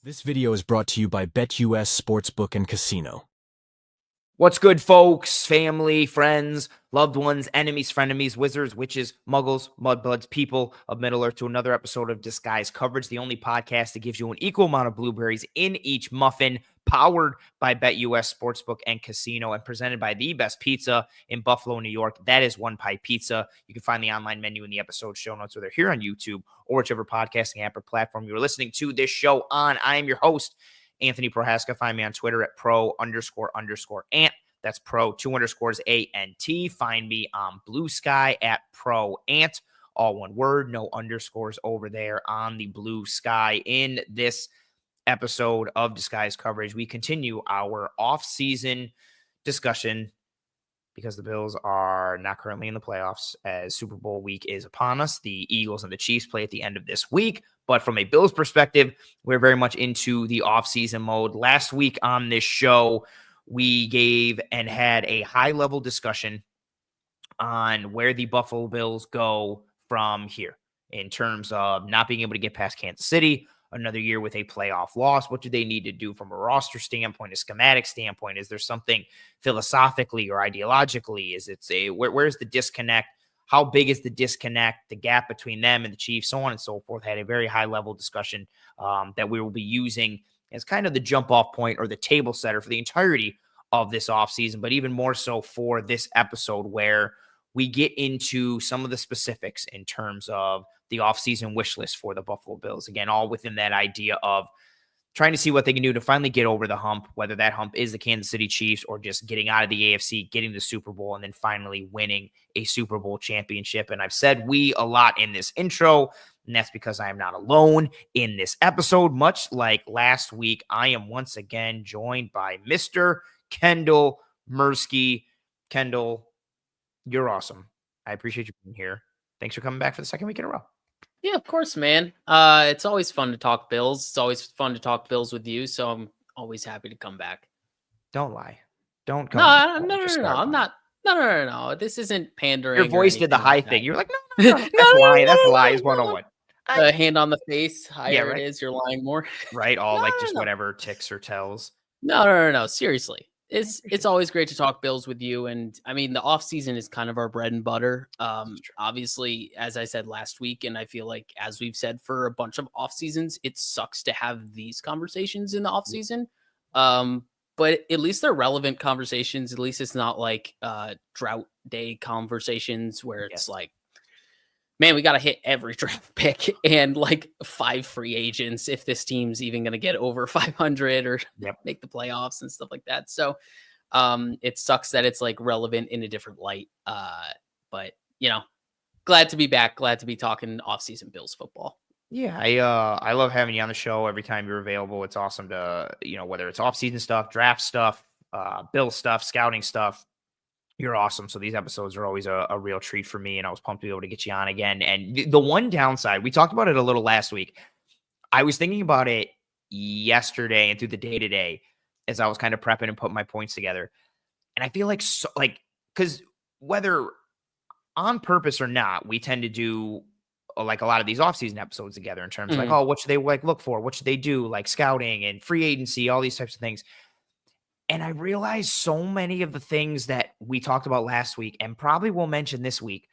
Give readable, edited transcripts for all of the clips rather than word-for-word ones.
This video is brought to you by BetUS Sportsbook and Casino. What's good, folks, family, friends, loved ones, enemies, frenemies, wizards, witches, muggles, mudbloods, people of Middle-earth to another episode of Disguise Coverage, the only podcast that gives you an equal amount of blueberries in each muffin, powered by BetUS Sportsbook and Casino, and presented by the best pizza in Buffalo, New York. That is One Pie Pizza. You can find the online menu in the episode show notes, whether here on YouTube or whichever podcasting app or platform you're listening to this show on. I am your host, Anthony Prohaska. Find me on Twitter at pro__ant. That's pro 2_ANT. Find me on Blue Sky at ProAnt. All one word, no underscores over there on the Blue Sky. In this episode of Disguise Coverage, we continue our off-season discussion because the Bills are not currently in the playoffs as Super Bowl week is upon us. The Eagles and the Chiefs play at the end of this week. But from a Bills perspective, we're very much into the off-season mode. Last week on this show, we gave and had a high-level discussion on where the Buffalo Bills go from here in terms of not being able to get past Kansas City, another year with a playoff loss. What do they need to do from a roster standpoint, a schematic standpoint? Is there something philosophically or ideologically? Is it where's the disconnect? How big is the disconnect, the gap between them and the Chiefs, so on and so forth? Had a very high-level discussion that we will be using as kind of the jump-off point or the table setter for the entirety of this offseason, but even more so for this episode where we get into some of the specifics in terms of the offseason wish list for the Buffalo Bills. Again, all within that idea of trying to see what they can do to finally get over the hump, whether that hump is the Kansas City Chiefs or just getting out of the AFC, getting the Super Bowl, and then finally winning a Super Bowl championship. And I've said we a lot in this intro, and that's because I am not alone in this episode. Much like last week, I am once again joined by Mr. Kendall Mirsky. Kendall, you're awesome. I appreciate you being here. Thanks for coming back for the second week in a row. Yeah, of course, man. It's always fun to talk Bills. It's always fun to talk Bills with you, so I'm always happy to come back. Don't lie. Don't come. No. I'm not. No. This isn't pandering. Your voice did the high thing. You're like, no. That's lying. That's lies 101. Hand on the face. Higher it is. You're lying more. Right. All like just whatever ticks or tells. No. Seriously. It's always great to talk Bills with you. And I mean, the off season is kind of our bread and butter. Obviously, as I said last week, and I feel like as we've said for a bunch of off seasons, it sucks to have these conversations in the off season. But at least they're relevant conversations. At least it's not like drought day conversations where it's like, man, we got to hit every draft pick and like 5 free agents if this team's even going to get over 500 or make the playoffs and stuff like that. So it sucks that it's like relevant in a different light. But, you know, glad to be back. Glad to be talking off-season Bills football. Yeah, I love having you on the show every time you're available. It's awesome to, whether it's off-season stuff, draft stuff, Bill stuff, scouting stuff. You're awesome. So these episodes are always a real treat for me, and I was pumped to be able to get you on again. And the one downside, we talked about it a little last week. I was thinking about it yesterday and through the day today as I was kind of prepping and putting my points together. And I feel like, because whether on purpose or not, we tend to do like a lot of these offseason episodes together in terms of like, oh, what should they look for? What should they do? Like scouting and free agency, all these types of things. And I realized so many of the things that we talked about last week and probably will mention this week,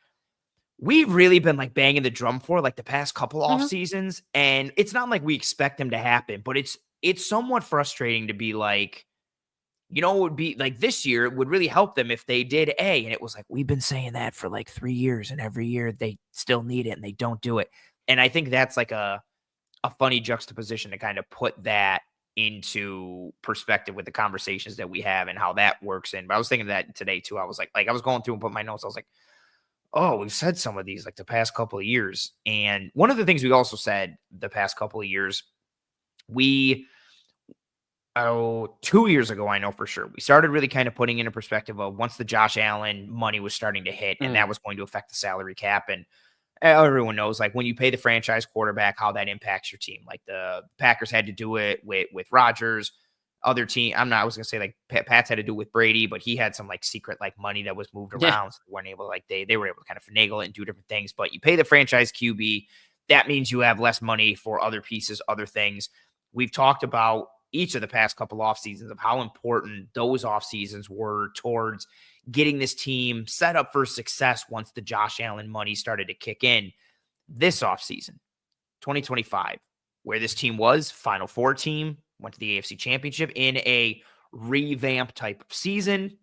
we've really been like banging the drum for like the past couple off seasons. And it's not like we expect them to happen, but it's somewhat frustrating to be like, it would be like this year, it would really help them if they did A. And it was like, we've been saying that for like 3 years and every year they still need it and they don't do it. And I think that's like a funny juxtaposition to kind of put that into perspective with the conversations that we have and how that works in. But I was thinking that today too. I was like I was going through and put my notes. I was like, oh, we've said some of these like the past couple of years. And one of the things we also said the past couple of years, 2 years ago, I know for sure, we started really kind of putting into perspective of once the Josh Allen money was starting to hit and that was going to affect the salary cap. And everyone knows, like, when you pay the franchise quarterback, how that impacts your team. Like the Packers had to do it with Rodgers. Other team, I was going to say like Pats had to do it with Brady, but he had some like secret like money that was moved around. So they weren't able to they were able to kind of finagle it and do different things. But you pay the franchise QB, that means you have less money for other pieces, other things. we've talked about each of the past couple off seasons of how important those off seasons were towards getting this team set up for success once the Josh Allen money started to kick in. This off season, 2025, where this team was Final Four team, went to the AFC Championship in a revamp type of season.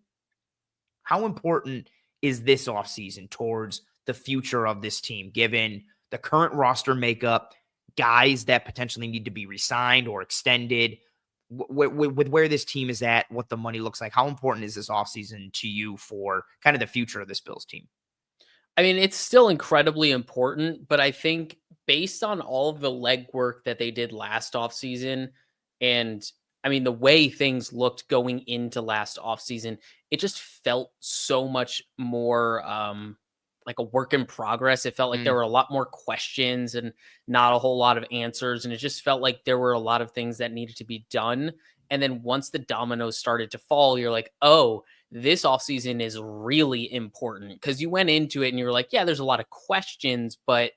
How important is this offseason towards the future of this team, given the current roster makeup, guys that potentially need to be re-signed or extended, with where this team is at, what the money looks like? How important is this offseason to you for kind of the future of this Bills team? I mean, it's still incredibly important, but I think based on all of the legwork that they did last offseason, and I mean, the way things looked going into last offseason, it just felt so much more like a work in progress. It felt like there were a lot more questions and not a whole lot of answers. And it just felt like there were a lot of things that needed to be done. And then once the dominoes started to fall, you're like, oh, this offseason is really important, because you went into it and you were like, yeah, there's a lot of questions, but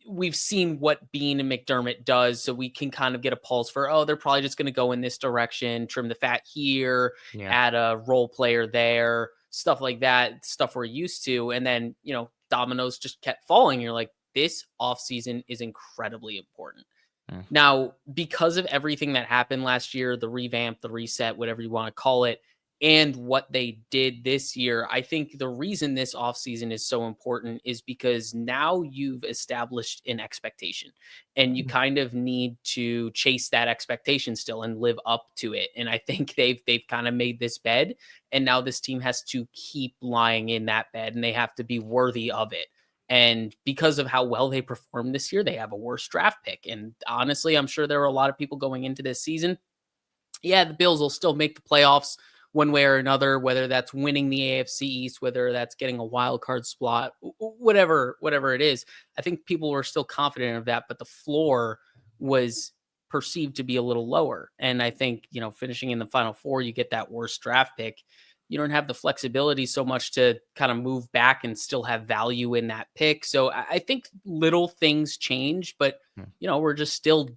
we've seen what Bean and McDermott does, so we can kind of get a pulse for, oh, they're probably just going to go in this direction, trim the fat here, add a role player there, stuff like that, stuff we're used to. And then, dominoes just kept falling. You're like, this offseason is incredibly important. Now, because of everything that happened last year, the revamp, the reset, whatever you want to call it, and what they did this year, I think the reason this offseason is so important is because now you've established an expectation, and you kind of need to chase that expectation still and live up to it. And I think they've kind of made this bed, and now this team has to keep lying in that bed, and they have to be worthy of it. And because of how well they performed this year, they have a worse draft pick. And honestly, I'm sure there were a lot of people going into this season. Yeah, the Bills will still make the playoffs one way or another, whether that's winning the AFC East, whether that's getting a wild card spot, whatever it is. I think people were still confident of that, but the floor was perceived to be a little lower. And I think, finishing in the Final Four, you get that worst draft pick. You don't have the flexibility so much to kind of move back and still have value in that pick. So I think little things change, but we're just still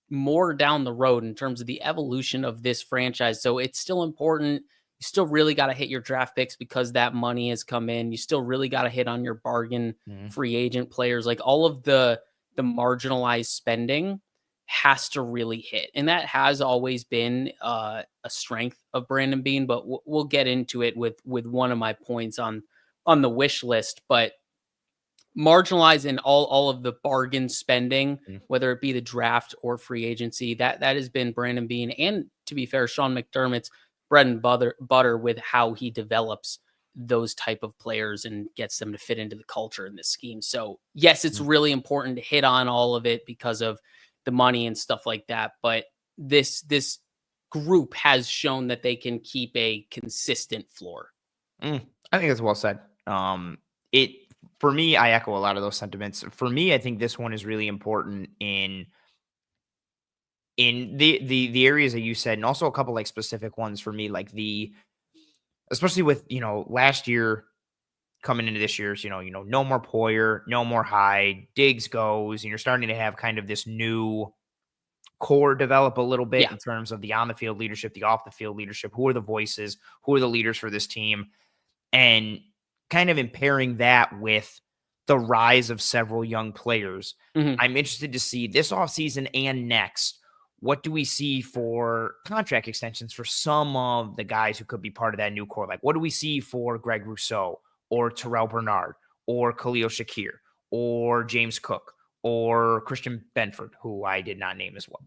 more down the road in terms of the evolution of this franchise. So it's still important. You still really got to hit your draft picks because that money has come in. You still really got to hit on your bargain free agent players. Like all of the marginalized spending has to really hit. And that has always been a strength of Brandon Bean, but we'll get into it with one of my points on the wish list. But marginalizing all of the bargain spending, whether it be the draft or free agency, that has been Brandon Bean, and to be fair, Sean McDermott's bread and butter with how he develops those type of players and gets them to fit into the culture in this scheme. So yes, it's really important to hit on all of it because of the money and stuff like that. But this group has shown that they can keep a consistent floor. I think that's well said. For me, I echo a lot of those sentiments. For me, I think this one is really important in the areas that you said, and also a couple like specific ones for me, like especially with, last year coming into this year's, no more Poyer, no more Hyde, Diggs goes, and you're starting to have kind of this new core develop a little bit in terms of the on the field leadership, the off the field leadership. Who are the voices? Who are the leaders for this team? And kind of impairing that with the rise of several young players. I'm interested to see this offseason and next, what do we see for contract extensions for some of the guys who could be part of that new core? Like, what do we see for Greg Rousseau or Terrell Bernard or Khalil Shakir or James Cook or Christian Benford, who I did not name as well?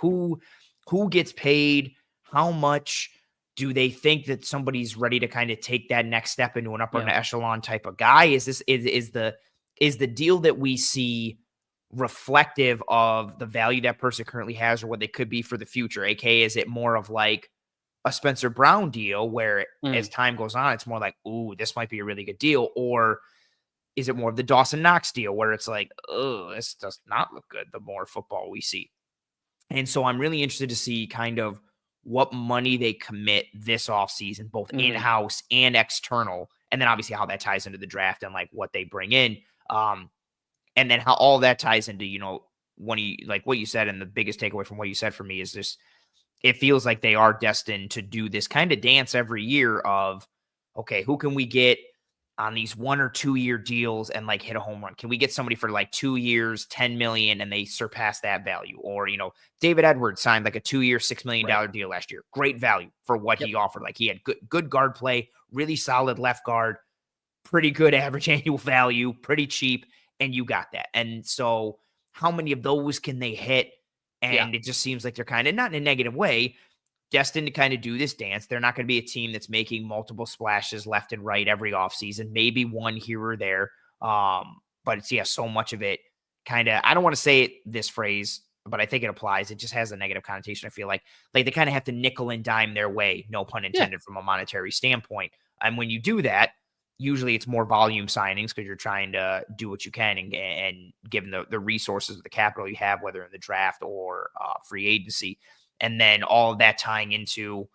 Who gets paid? How much do they think that somebody's ready to kind of take that next step into an upper echelon type of guy? Is the deal that we see reflective of the value that person currently has or what they could be for the future? AKA, is it more of like a Spencer Brown deal where as time goes on, it's more like, ooh, this might be a really good deal? Or is it more of the Dawson Knox deal where it's like, oh, this does not look good the more football we see? And so I'm really interested to see kind of what money they commit this offseason, both in-house and external, and then obviously how that ties into the draft and like what they bring in. And then how all that ties into, what you said, and the biggest takeaway from what you said for me is this: it feels like they are destined to do this kind of dance every year of, okay, who can we get on these 1 or 2 year deals and like hit a home run? Can we get somebody for like 2 years, 10 million, and they surpass that value? Or, David Edwards signed like a 2 year, $6 million deal last year. Great value for what he offered. Like, he had good guard play, really solid left guard, pretty good average annual value, pretty cheap. And you got that. And so how many of those can they hit? And it just seems like they're kind of, not in a negative way, destined to kind of do this dance. They're not going to be a team that's making multiple splashes left and right every offseason, maybe one here or there. But it's, so much of it kind of, I don't want to say this phrase, but I think it applies. It just has a negative connotation. I feel like they kind of have to nickel and dime their way, no pun intended, from a monetary standpoint. And when you do that, usually it's more volume signings because you're trying to do what you can and given the resources of the capital you have, whether in the draft or free agency. And then all of that tying into,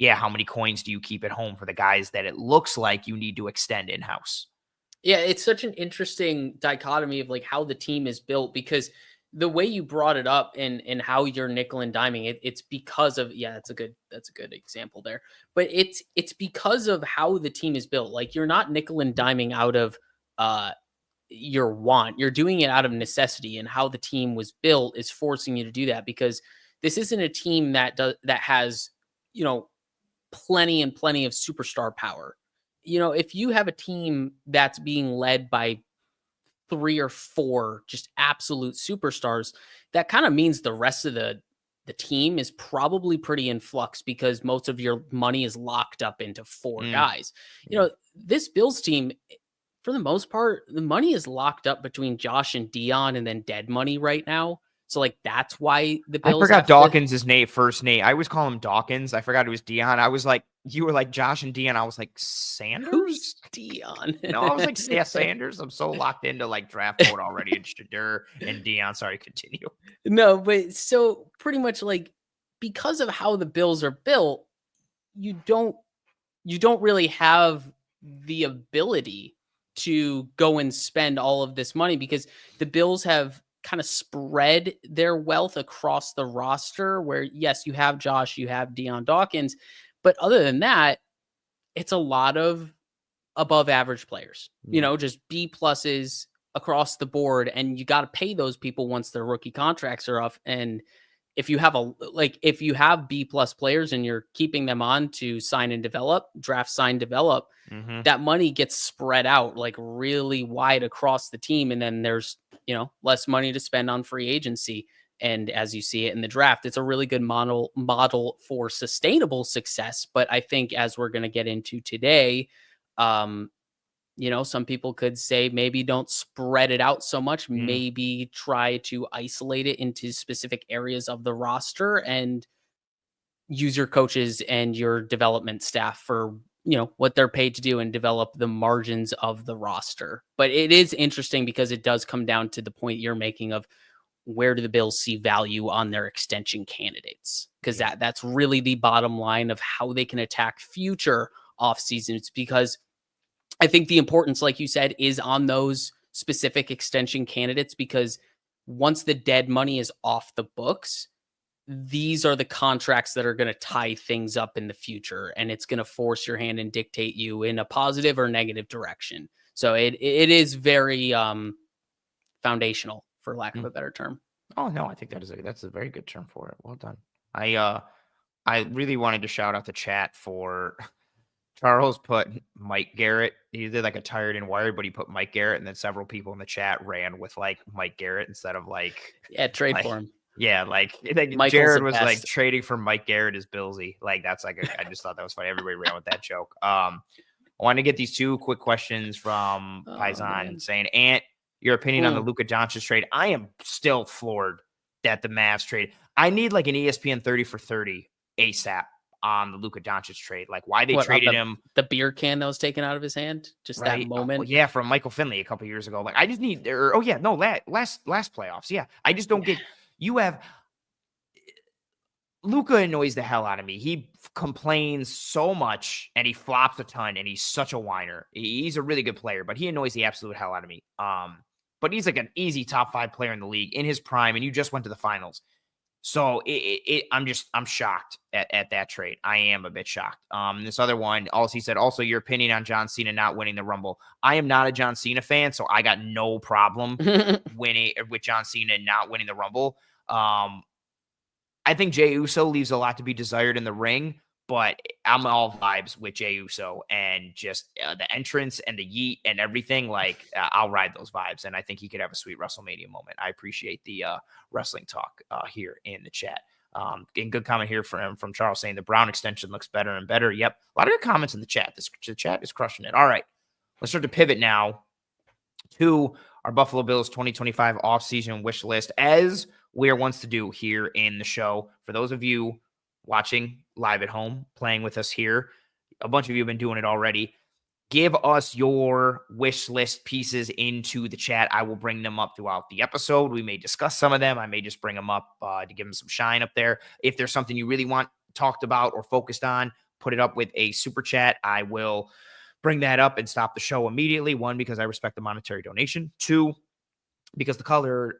how many coins do you keep at home for the guys that it looks like you need to extend in-house? Yeah, it's such an interesting dichotomy of like how the team is built, because the way you brought it up and how you're nickel and diming it's because of, that's a good example there. But it's because of how the team is built. Like, you're not nickel and diming out of your want. You're doing it out of necessity, and how the team was built is forcing you to do that, because this isn't a team that has, plenty of superstar power. If you have a team that's being led by 3 or 4 just absolute superstars, that kind of means the rest of the team is probably pretty in flux, because most of your money is locked up into 4 guys. This Bills team, for the most part, the money is locked up between Josh and Dion, and then dead money right now. So like, that's why the Bills. I forgot Dawkins' first name. I always call him Dawkins. I forgot it was Dion. I was like, you were like Josh and Dion. I was like, Sanders? Who's Dion? No, I was like, Sanders. I'm so locked into like draft mode already. And Shadur and Dion. Sorry, continue. No, but so pretty much like, because of how the Bills are built, you don't really have the ability to go and spend all of this money, because the Bills have kind of spread their wealth across the roster, where yes, you have Josh, you have Dion Dawkins, but other than that, it's a lot of above average players, just B pluses across the board. And you got to pay those people once their rookie contracts are up. And if you have B plus players and you're keeping them on to sign and develop, draft, sign, develop, that money gets spread out like really wide across the team. And then there's, less money to spend on free agency. And as you see it in the draft, it's a really good model for sustainable success. But I think, as we're going to get into today, some people could say maybe don't spread it out so much. Maybe try to isolate it into specific areas of the roster and use your coaches and your development staff for, what they're paid to do, and develop the margins of the roster. But it is interesting, because it does come down to the point you're making of, where do the Bills see value on their extension candidates? Because that's really the bottom line of how they can attack future off seasons, because I think the importance, like you said, is on those specific extension candidates, because once the dead money is off the books, these are the contracts that are going to tie things up in the future, and it's going to force your hand and dictate you in a positive or negative direction. So it is very foundational, for lack of a better term. Oh no, I think that's a very good term for it. Well done. I really wanted to shout out the chat for Charles put Mike Garrett. He did like a tired and wired, but he put Mike Garrett, and then several people in the chat ran with like Mike Garrett instead of like trade for him. Yeah, like Michael's Jared was like trading for Mike Garrett is Billsy. Like, that's like I just thought that was funny. Everybody ran with that joke. I want to get these 2 quick questions from Paisan saying, Ant, your opinion on the Luka Doncic trade. I am still floored that the Mavs trade. I need like an ESPN 30 for 30 ASAP on the Luka Doncic trade. Like, why they traded him. The beer can that was taken out of his hand. Just that moment. Well, from Michael Finley a couple years ago. Like, I just need last playoffs. Yeah. I just don't get. You have Luka annoys the hell out of me. He complains so much and he flops a ton and he's such a whiner. He's a really good player, but he annoys the absolute hell out of me. but he's like an easy top 5 player in the league in his prime, and you just went to the finals. So I'm shocked at that trade. I am a bit shocked. This other one, also he said, also your opinion on John Cena not winning the Rumble. I am not a John Cena fan, so I got no problem with John Cena not winning the Rumble. I think Jey Uso leaves a lot to be desired in the ring, but I'm all vibes with Jey Uso and just the entrance and the yeet and everything. Like, I'll ride those vibes, and I think he could have a sweet WrestleMania moment. I appreciate the wrestling talk here in the chat. And good comment here from Charles saying the Brown extension looks better and better. Yep, a lot of good comments in the chat. The chat is crushing it. All right, let's start to pivot now to our Buffalo Bills 2025 offseason wish list, as Weir wants to do here in the show. For those of you watching live at home, playing with us here, a bunch of you have been doing it already. Give us your wish list pieces into the chat. I will bring them up throughout the episode. We may discuss some of them. I may just bring them up to give them some shine up there. If there's something you really want talked about or focused on, put it up with a super chat. I will bring that up and stop the show immediately. 1, because I respect the monetary donation. 2, because the color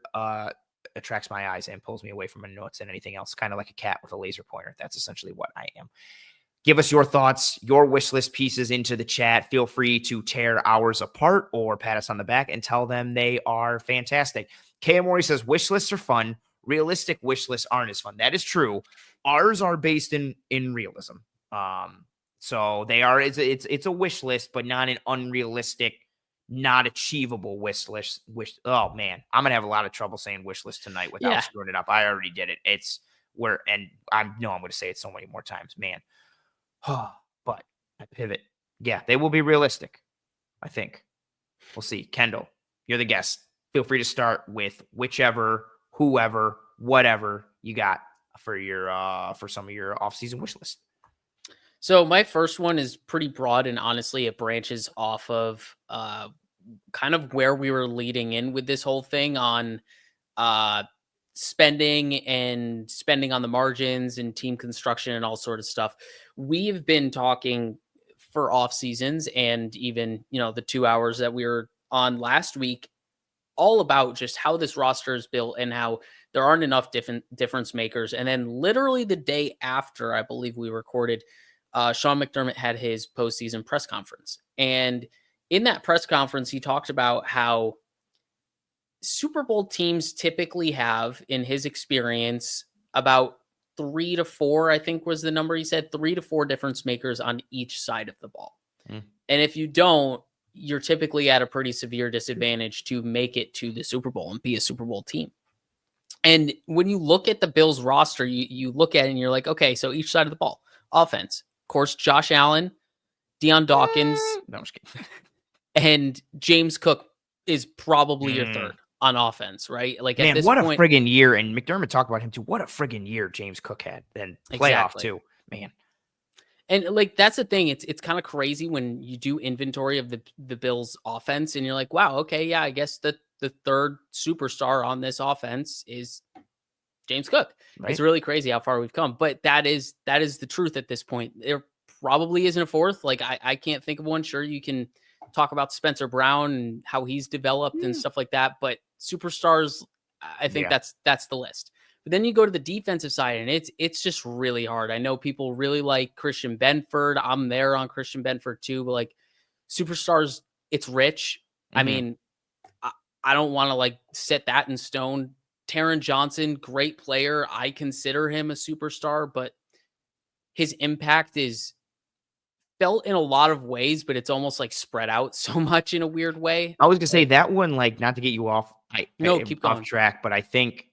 attracts my eyes and pulls me away from my notes and anything else, kind of like a cat with a laser pointer. That's essentially what I am. Give us your thoughts, your wish list pieces into the chat. Feel free to tear ours apart or pat us on the back and tell them they are fantastic. K.M. Mori says, wish lists are fun. Realistic wish lists aren't as fun. That is true. Ours are based in realism. So they are, it's a wish list, but not an unrealistic, not achievable wish list. Oh man, I'm going to have a lot of trouble saying wish list tonight without screwing it up. I already did it. And I know I'm going to say it so many more times, man. But I pivot. Yeah, they will be realistic, I think. We'll see. Kendall, you're the guest. Feel free to start with whichever, whoever, whatever you got for your for some of your offseason wish list. So my first one is pretty broad, and honestly, it branches off of kind of where we were leading in with this whole thing on spending on the margins and team construction and all sort of stuff. We've been talking for off seasons and even, the 2 hours that we were on last week, all about just how this roster is built and how there aren't enough difference makers. And then literally the day after, I believe we recorded, Sean McDermott had his postseason press conference. And in that press conference, he talked about how Super Bowl teams typically have, in his experience, about 3 to 4, I think was the number he said, 3 to 4 difference makers on each side of the ball. And if you don't, you're typically at a pretty severe disadvantage to make it to the Super Bowl and be a Super Bowl team. And when you look at the Bills roster, you look at it and you're like, okay, so each side of the ball, offense, of course, Josh Allen, Deion Dawkins, No, I'm just kidding. and James Cook is probably your third on offense, right? Like, man, at this what point, a friggin' year. And McDermott talked about him too. What a friggin' year James Cook had. And playoff too, man. And like, that's the thing. It's kind of crazy when you do inventory of the Bills offense and you're like, wow, okay, yeah, I guess the third superstar on this offense is James Cook. Right? It's really crazy how far we've come, but that is the truth at this point. There probably isn't a fourth. Like, I can't think of one. Sure, you can talk about Spencer Brown and how he's developed and stuff like that, but superstars, I think that's the list. But then you go to the defensive side, and it's just really hard. I know people really like Christian Benford. I'm there on Christian Benford too, but like, superstars, it's rich. I mean, I don't want to like set that in stone. Taron Johnson, great player. I consider him a superstar, but his impact is felt in a lot of ways, but it's almost like spread out so much in a weird way. I was gonna say that one, like, not to get you off, keep off going. track, but I think,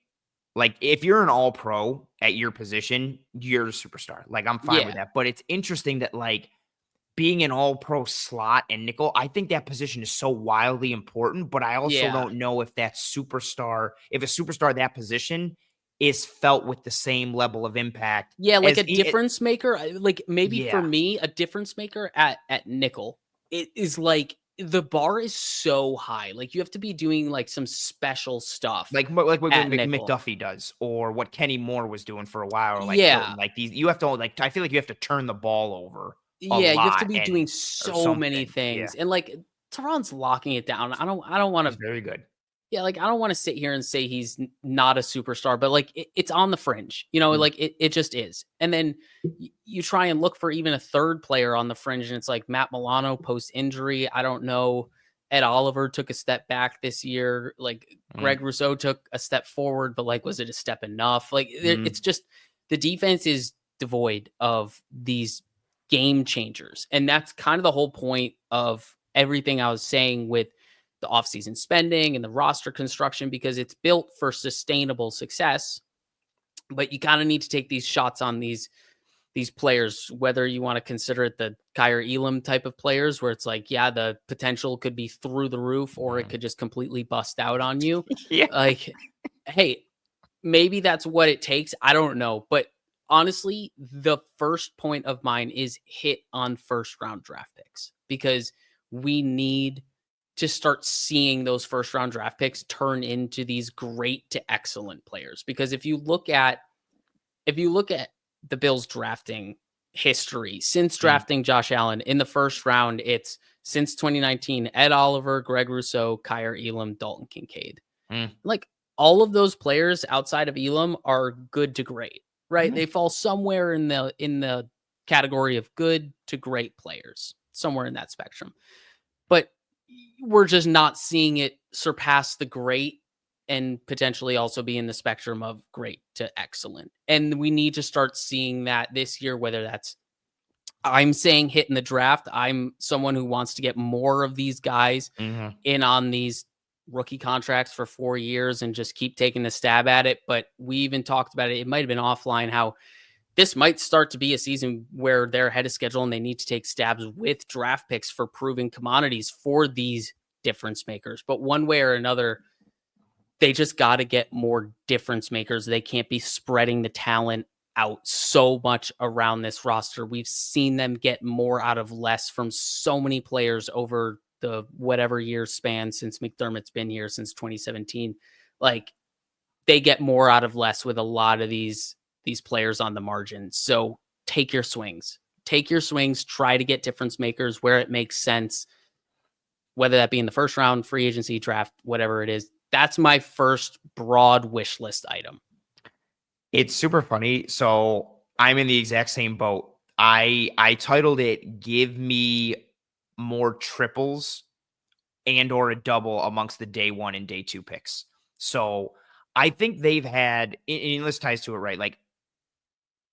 like, if you're an all pro at your position, you're a superstar. Like, I'm fine with that. But it's interesting that, like, being an all pro slot and nickel, I think that position is so wildly important, but I also don't know if that superstar, if a superstar at that position is felt with the same level of impact. Yeah, like a difference maker. Like, maybe for me, a difference maker at nickel, it is like, the bar is so high. Like, you have to be doing like some special stuff. Like what McDuffie does, or what Kenny Moore was doing for a while. Or like these, you have to, like, I feel like you have to turn the ball over. You have to be doing so many things. And like, Teron's locking it down. I don't want to. Very good. Yeah, like I don't want to sit here and say he's not a superstar, but like it's on the fringe, you know, like it just is. And then you try and look for even a third player on the fringe, and it's like Matt Milano post injury. I don't know. Ed Oliver took a step back this year. Like Greg Rousseau took a step forward, but like, was it a step enough? Like it's just the defense is devoid of these game changers. And that's kind of the whole point of everything I was saying with the offseason spending and the roster construction, because it's built for sustainable success. But you kind of need to take these shots on these players, whether you want to consider it the Kyer Elam type of players, where it's like, yeah, the potential could be through the roof, or it could just completely bust out on you. Yeah. Like, hey, maybe that's what it takes. I don't know. But honestly, the first point of mine is hit on first round draft picks, because we need to start seeing those first round draft picks turn into these great to excellent players. Because if you look at the Bills drafting history, since drafting Josh Allen in the first round, it's since 2019, Ed Oliver, Greg Rousseau, Kyer Elam, Dalton Kincaid. Like all of those players outside of Elam are good to great, right? They fall somewhere in the category of good to great players, somewhere in that spectrum. But we're just not seeing it surpass the great and potentially also be in the spectrum of great to excellent. And we need to start seeing that this year, whether that's, I'm saying hit in the draft. I'm someone who wants to get more of these guys in on these rookie contracts for 4 years and just keep taking a stab at it. But we even talked about it. It might've been offline, how this might start to be a season where they're ahead of schedule and they need to take stabs with draft picks for proven commodities for these difference makers. But one way or another, they just got to get more difference makers. They can't be spreading the talent out so much around this roster. We've seen them get more out of less from so many players over the whatever year span since McDermott's been here since 2017. Like, they get more out of less with a lot of these players on the margin. So take your swings, try to get difference makers where it makes sense, whether that be in the first round, free agency, draft, whatever it is. That's my first broad wish list item. It's super funny. So I'm in the exact same boat. I titled it, "Give me more triples and or a double amongst the day 1 and day 2 picks." So I think they've had, and this ties to it, right? Like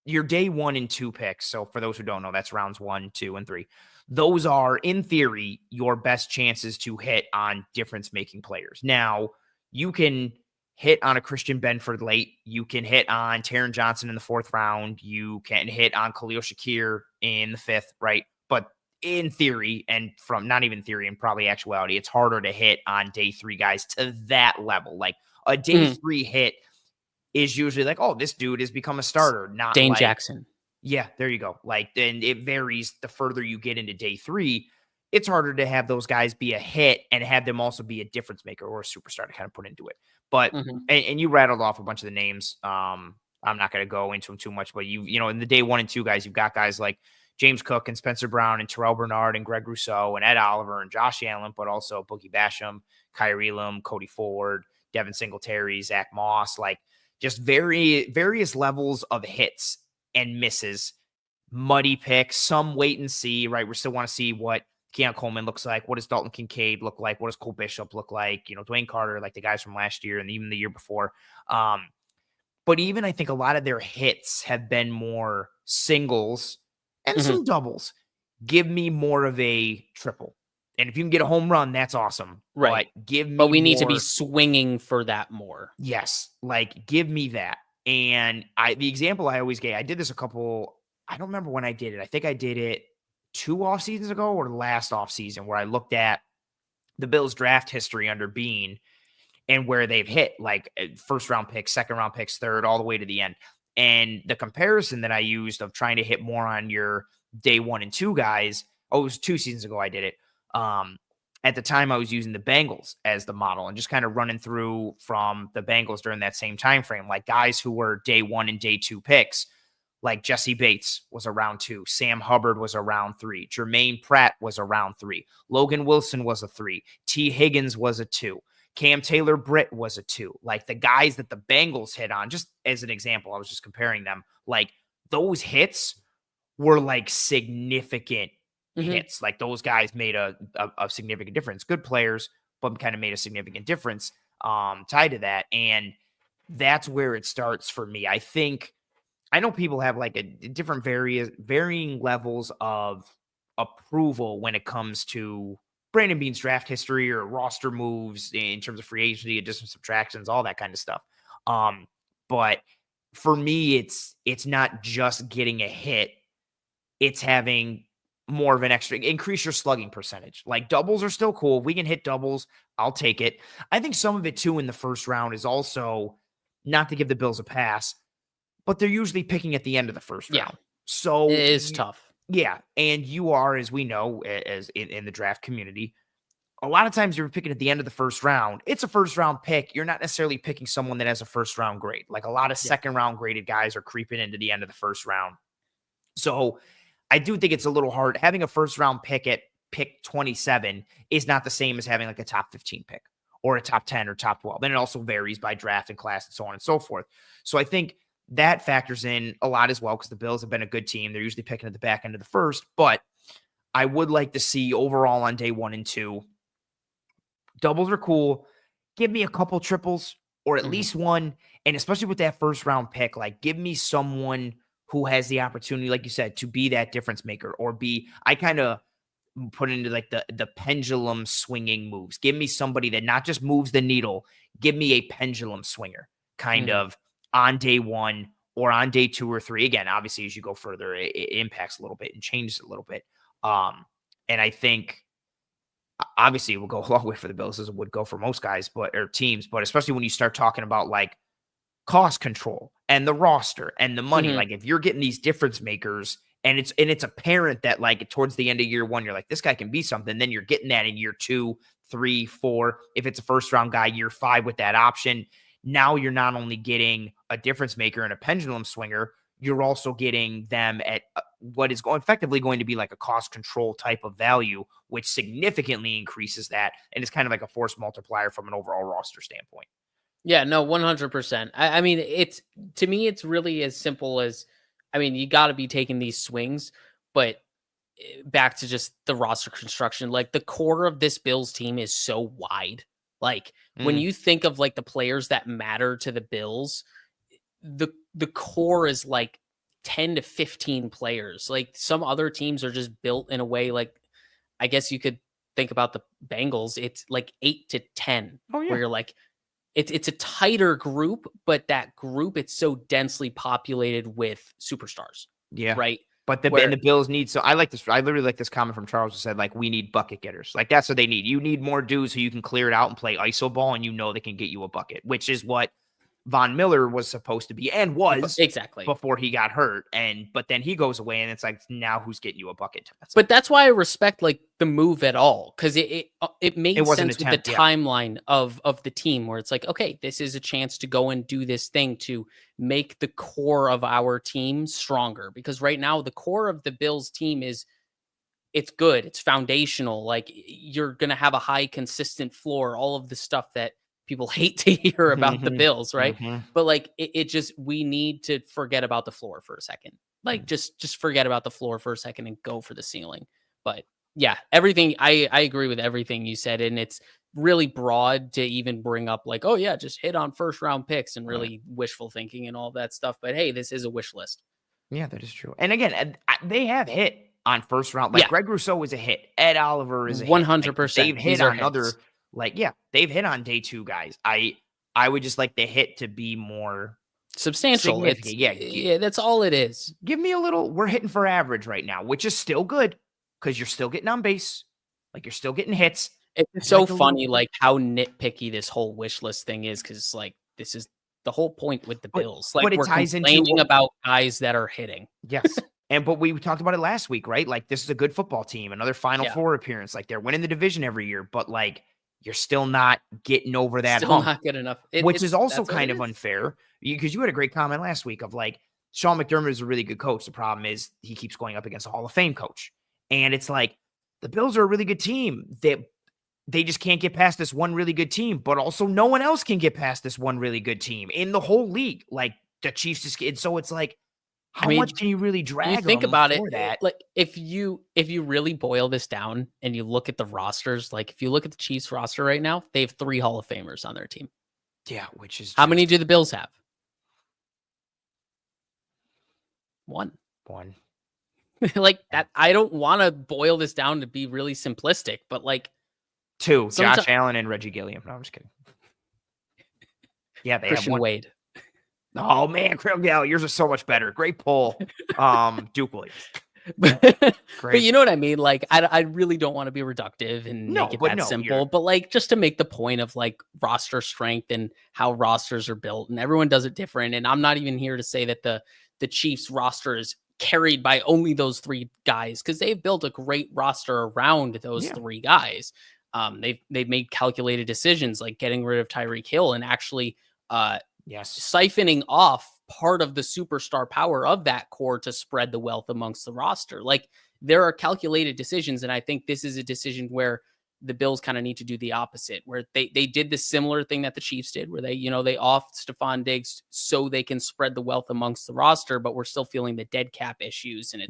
your day 1 and 2 picks. So for those who don't know, that's rounds 1, 2, and 3. Those are, in theory, your best chances to hit on difference-making players. Now, you can hit on a Christian Benford late. You can hit on Taron Johnson in the 4th round. You can hit on Khalil Shakir in the 5th, right? But in theory, and from not even theory and probably actuality, it's harder to hit on day 3 guys to that level. Like a day 3 hit is usually like, oh, this dude has become a starter. Not Dane like, Jackson. Yeah, there you go. Like, then it varies the further you get into day 3. It's harder to have those guys be a hit and have them also be a difference maker or a superstar to kind of put into it. But, and you rattled off a bunch of the names. I'm not going to go into them too much, but you know, in the day 1 and 2 guys, you've got guys like James Cook and Spencer Brown and Terrell Bernard and Greg Rousseau and Ed Oliver and Josh Allen, but also Boogie Basham, Kyer Elam, Cody Ford, Devin Singletary, Zach Moss, like just various levels of hits and misses, muddy picks, some wait and see, right? We still want to see what Keon Coleman looks like. What does Dalton Kincaid look like? What does Cole Bishop look like? You know, Dwayne Carter, like the guys from last year and even the year before. But even I think a lot of their hits have been more singles and some doubles. Give me more of a triple. And if you can get a home run, that's awesome. Right. But we need to be swinging for that more. Yes. Like, give me that. And the example I always gave, I did this I don't remember when I did it. I think I did it 2 off seasons ago or last off season, where I looked at the Bills draft history under Bean and where they've hit like 1st round picks, 2nd round picks, 3rd, all the way to the end. And the comparison that I used of trying to hit more on your day 1 and 2 guys, it was 2 seasons ago I did it. At the time I was using the Bengals as the model and just kind of running through from the Bengals during that same time frame, like guys who were day 1 and day 2 picks. Like Jesse Bates was a round 2. Sam Hubbard was a round 3. Jermaine Pratt was a round 3. Logan Wilson was a 3. T. Higgins was a 2. Cam Taylor-Britt was a 2. Like the guys that the Bengals hit on, just as an example, I was just comparing them. Like those hits were like significant hits. Like those guys made a significant difference. Good players, but kind of made a significant difference tied to that. And that's where it starts for me. I know people have like a different varying levels of approval when it comes to Brandon Beane's draft history or roster moves in terms of free agency, addition, subtractions, all that kind of stuff. But for me, it's not just getting a hit. It's having more of an extra, increase your slugging percentage. Like doubles are still cool. If we can hit doubles, I'll take it. I think some of it too in the first round is also, not to give the Bills a pass, but they're usually picking at the end of the first round. So it is tough. Yeah. And you are, as we know, as in the draft community, a lot of times you're picking at the end of the first round. It's a first round pick. You're not necessarily picking someone that has a first round grade. Like a lot of second round graded guys are creeping into the end of the first round. So I do think it's a little hard. Having a first round pick at pick 27 is not the same as having like a top 15 pick or a top 10 or top 12. And it also varies by draft and class and so on and so forth. So I think that factors in a lot as well, because the Bills have been a good team. They're usually picking at the back end of the first, but I would like to see overall on day 1 and 2, doubles are cool. Give me a couple triples or at least one. And especially with that first round pick, like give me someone who has the opportunity, like you said, to be that difference maker or I kind of put into like the pendulum swinging moves. Give me somebody that not just moves the needle, give me a pendulum swinger kind of on day 1 or on day 2 or 3. Again, obviously, as you go further, it impacts a little bit and changes a little bit. And I think obviously it will go a long way for the Bills as it would go for most guys, or teams, but especially when you start talking about like cost control and the roster and the money. Like if you're getting these difference makers and it's apparent that like towards the end of year 1, you're like, this guy can be something. Then you're getting that in year 2, 3, 4. If it's a first round guy, year 5 with that option. Now you're not only getting a difference maker and a pendulum swinger, you're also getting them at what is effectively going to be like a cost control type of value, which significantly increases that. And it's kind of like a force multiplier from an overall roster standpoint. Yeah, no, 100%. I mean, to me, it's really as simple as, I mean, you got to be taking these swings, but back to just the roster construction, like the core of this Bills team is so wide. Like when you think of like the players that matter to the Bills, the core is like 10 to 15 players. Like some other teams are just built in a way, like I guess you could think about the Bengals. It's like 8 to 10 where you're like, it's a tighter group, but that group, it's so densely populated with superstars. Yeah. Right. But and the Bills need, so I like this. I literally like this comment from Charles who said, like, we need bucket getters. Like, that's what they need. You need more dudes who you can clear it out and play ISO ball, and you know they can get you a bucket, which is what Von Miller was supposed to be and was exactly before he got hurt. But then he goes away, and it's like, now who's getting you a bucket? But that's why I respect like the move at all, because it made sense with the timeline of the team, where it's like, okay, this is a chance to go and do this thing to make the core of our team stronger. Because right now the core of the Bills team it's good, it's foundational. Like you're gonna have a high consistent floor, all of the stuff that people hate to hear about the Bills, right? But like it just, we need to forget about the floor for a second. Like just forget about the floor for a second and go for the ceiling. But yeah, everything, I agree with everything you said. And it's really broad to even bring up like, oh yeah, just hit on first round picks and really wishful thinking and all that stuff. But hey, this is a wish list. Yeah, that is true. And again, they have hit on first round. Like Greg Rousseau was a hit. Ed Oliver is a hit. 100%. Like, they've hit on other, like, yeah, they've hit on day 2 guys. I would just like the hit to be more substantial. Yeah, that's all it is. Give me a little, we're hitting for average right now, which is still good because you're still getting on base. Like you're still getting hits. It's so funny, like how nitpicky this whole wish list thing is, because like this is the whole point with the Bills. Like we're complaining about guys that are hitting. Yes. But we talked about it last week, right? Like this is a good football team, another Final Four appearance. Like they're winning the division every year, but like you're still not getting over that hump. Not good enough. Which is also kind of unfair, because you had a great comment last week of like, Sean McDermott is a really good coach. The problem is he keeps going up against a Hall of Fame coach. And it's like, the Bills are a really good team. they just can't get past this one really good team, but also no one else can get past this one really good team in the whole league. Like the Chiefs just get, so it's like, how much can you really drag you think them about for it, that? like if you really boil this down and you look at the rosters, like if you look at the Chiefs roster right now, they have 3 Hall of Famers on their team. Yeah, which is how many do the Bills have? One. Like that. I don't want to boil this down to be really simplistic, but like 2, Josh Allen and Reggie Gilliam. No, I'm just kidding. Yeah, they Christian have 1. Wade. Oh man, yeah, yours are so much better. Great pull, Duke Williams. But you know what I mean? Like, I really don't want to be reductive and make it that simple, but like just to make the point of like roster strength and how rosters are built, and everyone does it different. And I'm not even here to say that the Chiefs roster is carried by only those 3 guys, because they've built a great roster around those 3 guys. They've made calculated decisions like getting rid of Tyreek Hill and actually siphoning off part of the superstar power of that core to spread the wealth amongst the roster. Like there are calculated decisions. And I think this is a decision where the Bills kind of need to do the opposite, where they did the similar thing that the Chiefs did, where they offed Stephon Diggs so they can spread the wealth amongst the roster, but we're still feeling the dead cap issues. And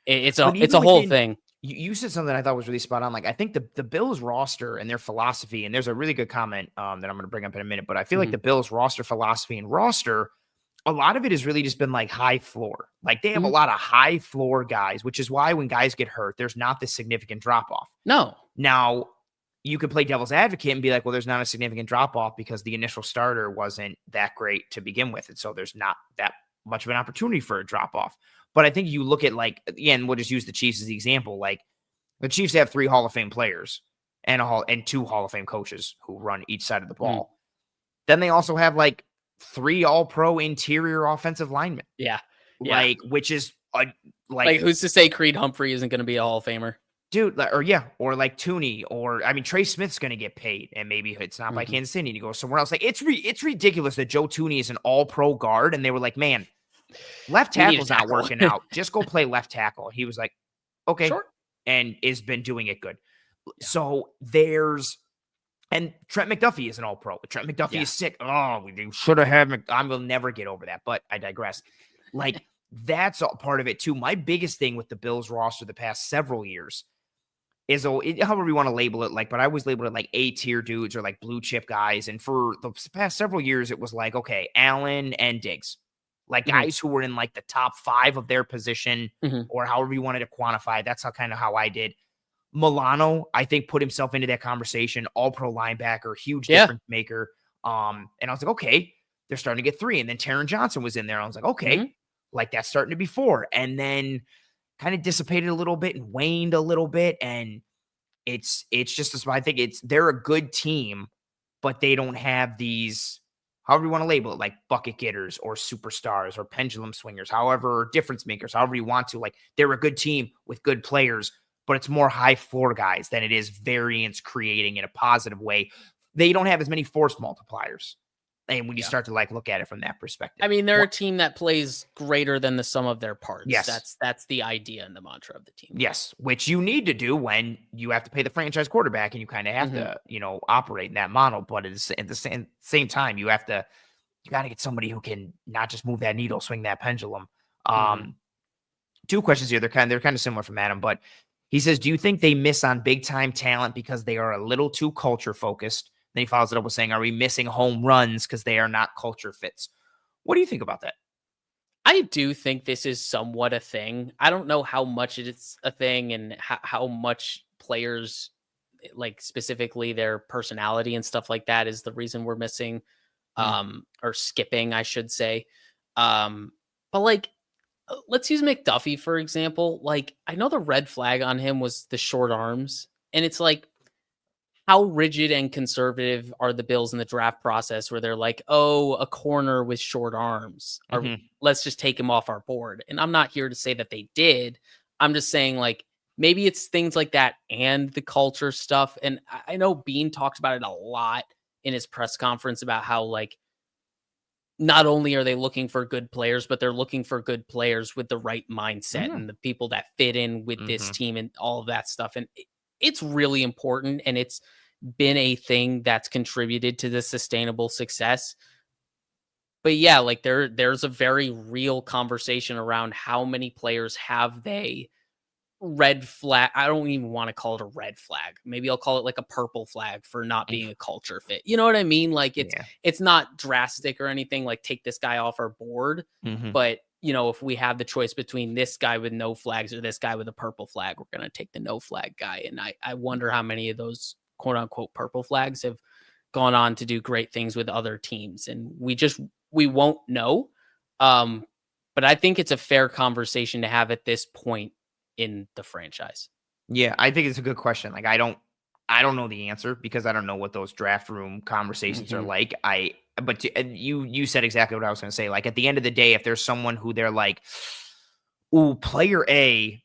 it's a whole thing. You said something I thought was really spot on. Like, I think the Bills roster and their philosophy, and there's a really good comment that I'm going to bring up in a minute, but I feel like the Bills roster philosophy and roster, a lot of it has really just been like high floor. Like they have a lot of high floor guys, which is why when guys get hurt, there's not this significant drop off. No. Now, you could play devil's advocate and be like, well, there's not a significant drop off because the initial starter wasn't that great to begin with. And so there's not that much of an opportunity for a drop off. But I think you look at, like, again, we'll just use the Chiefs as the example. Like the Chiefs have 3 Hall of Fame players and 2 Hall of Fame coaches who run each side of the ball. Then they also have like 3 All-Pro interior offensive linemen. Yeah. Like, which is like who's to say Creed Humphrey isn't going to be a Hall of Famer? Dude, or like Tooney, or I mean, Trey Smith's going to get paid, and maybe it's not by Kansas City and he goes somewhere else. Like it's ridiculous that Joe Tooney is an All-Pro guard, and they were like, man, left tackle's not working out. Just go play left tackle. He was like, okay, sure, and has been doing it good. Yeah. So and Trent McDuffie is an All-Pro. Trent McDuffie is sick. Oh, we should have had I will never get over that, but I digress. Like that's all part of it too. My biggest thing with the Bills roster the past several years is, however you want to label it, like, but I always labeled it like A-tier dudes or like blue chip guys. And for the past several years, it was like, okay, Allen and Diggs, like guys who were in like the top 5 of their position or however you wanted to quantify. That's how I did. Milano, I think, put himself into that conversation. All-Pro linebacker, huge difference maker. And I was like, okay, they're starting to get 3. And then Taron Johnson was in there. I was like, okay, like that's starting to be 4. And then kind of dissipated a little bit and waned a little bit. And it's just, I think they're a good team, but they don't have these, however you want to label it, like bucket getters or superstars or pendulum swingers, however, difference makers, however you want to. Like they're a good team with good players, but it's more high floor guys than it is variance creating in a positive way. They don't have as many force multipliers. And when you start to like look at it from that perspective, I mean, they're a team that plays greater than the sum of their parts. Yes, that's the idea and the mantra of the team. Yes, which you need to do when you have to pay the franchise quarterback and you kind of have to, operate in that model. But at the same time, you got to get somebody who can not just move that needle, swing that pendulum. 2 questions here. They're kind of similar from Adam, but he says, do you think they miss on big time talent because they are a little too culture focused? Then he follows it up with saying, are we missing home runs because they are not culture fits? What do you think about that? I do think this is somewhat a thing. I don't know how much it's a thing and how much players, like specifically their personality and stuff like that, is the reason we're missing or skipping, I should say. But like, let's use McDuffie, for example. Like, I know the red flag on him was the short arms, and it's like, how rigid and conservative are the Bills in the draft process where they're like, oh, a corner with short arms, or let's just take him off our board. And I'm not here to say that they did. I'm just saying, like, maybe it's things like that and the culture stuff. And I know Bean talks about it a lot in his press conference about how, like, not only are they looking for good players, but they're looking for good players with the right mindset and the people that fit in with this team and all of that stuff. And it's really important, and it's been a thing that's contributed to the sustainable success. But yeah, like there's a very real conversation around how many players have they red flag. I don't even want to call it a red flag. Maybe I'll call it like a purple flag for not being a culture fit. You know what I mean? Like it's not drastic or anything, like take this guy off our board. But if we have the choice between this guy with no flags or this guy with a purple flag, we're gonna take the no flag guy. And I wonder how many of those quote unquote purple flags have gone on to do great things with other teams. And we won't know. But I think it's a fair conversation to have at this point in the franchise. Yeah, I think it's a good question. Like I don't know the answer because I don't know what those draft room conversations are like. You said exactly what I was going to say. Like at the end of the day, if there's someone who they're like, ooh, player A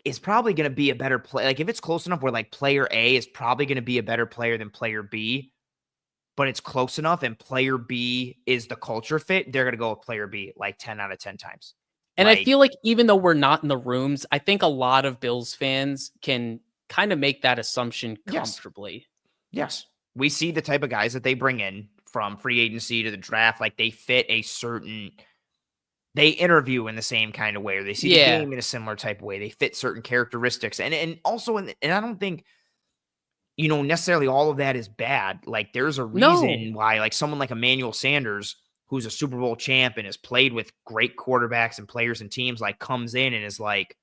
is probably going to be a better play. Like if it's close enough where like player A is probably going to be a better player than player B, but it's close enough and player B is the culture fit, they're going to go with player B like 10 out of 10 times. And I feel like even though we're not in the rooms, I think a lot of Bills fans can kind of make that assumption comfortably. Yes. We see the type of guys that they bring in from free agency to the draft. Like they fit they interview in the same kind of way, or they see the game in a similar type of way. They fit certain characteristics. And also, and I don't think, necessarily all of that is bad. Like there's a reason why like someone like Emmanuel Sanders, who's a Super Bowl champ and has played with great quarterbacks and players and teams, like comes in and is like,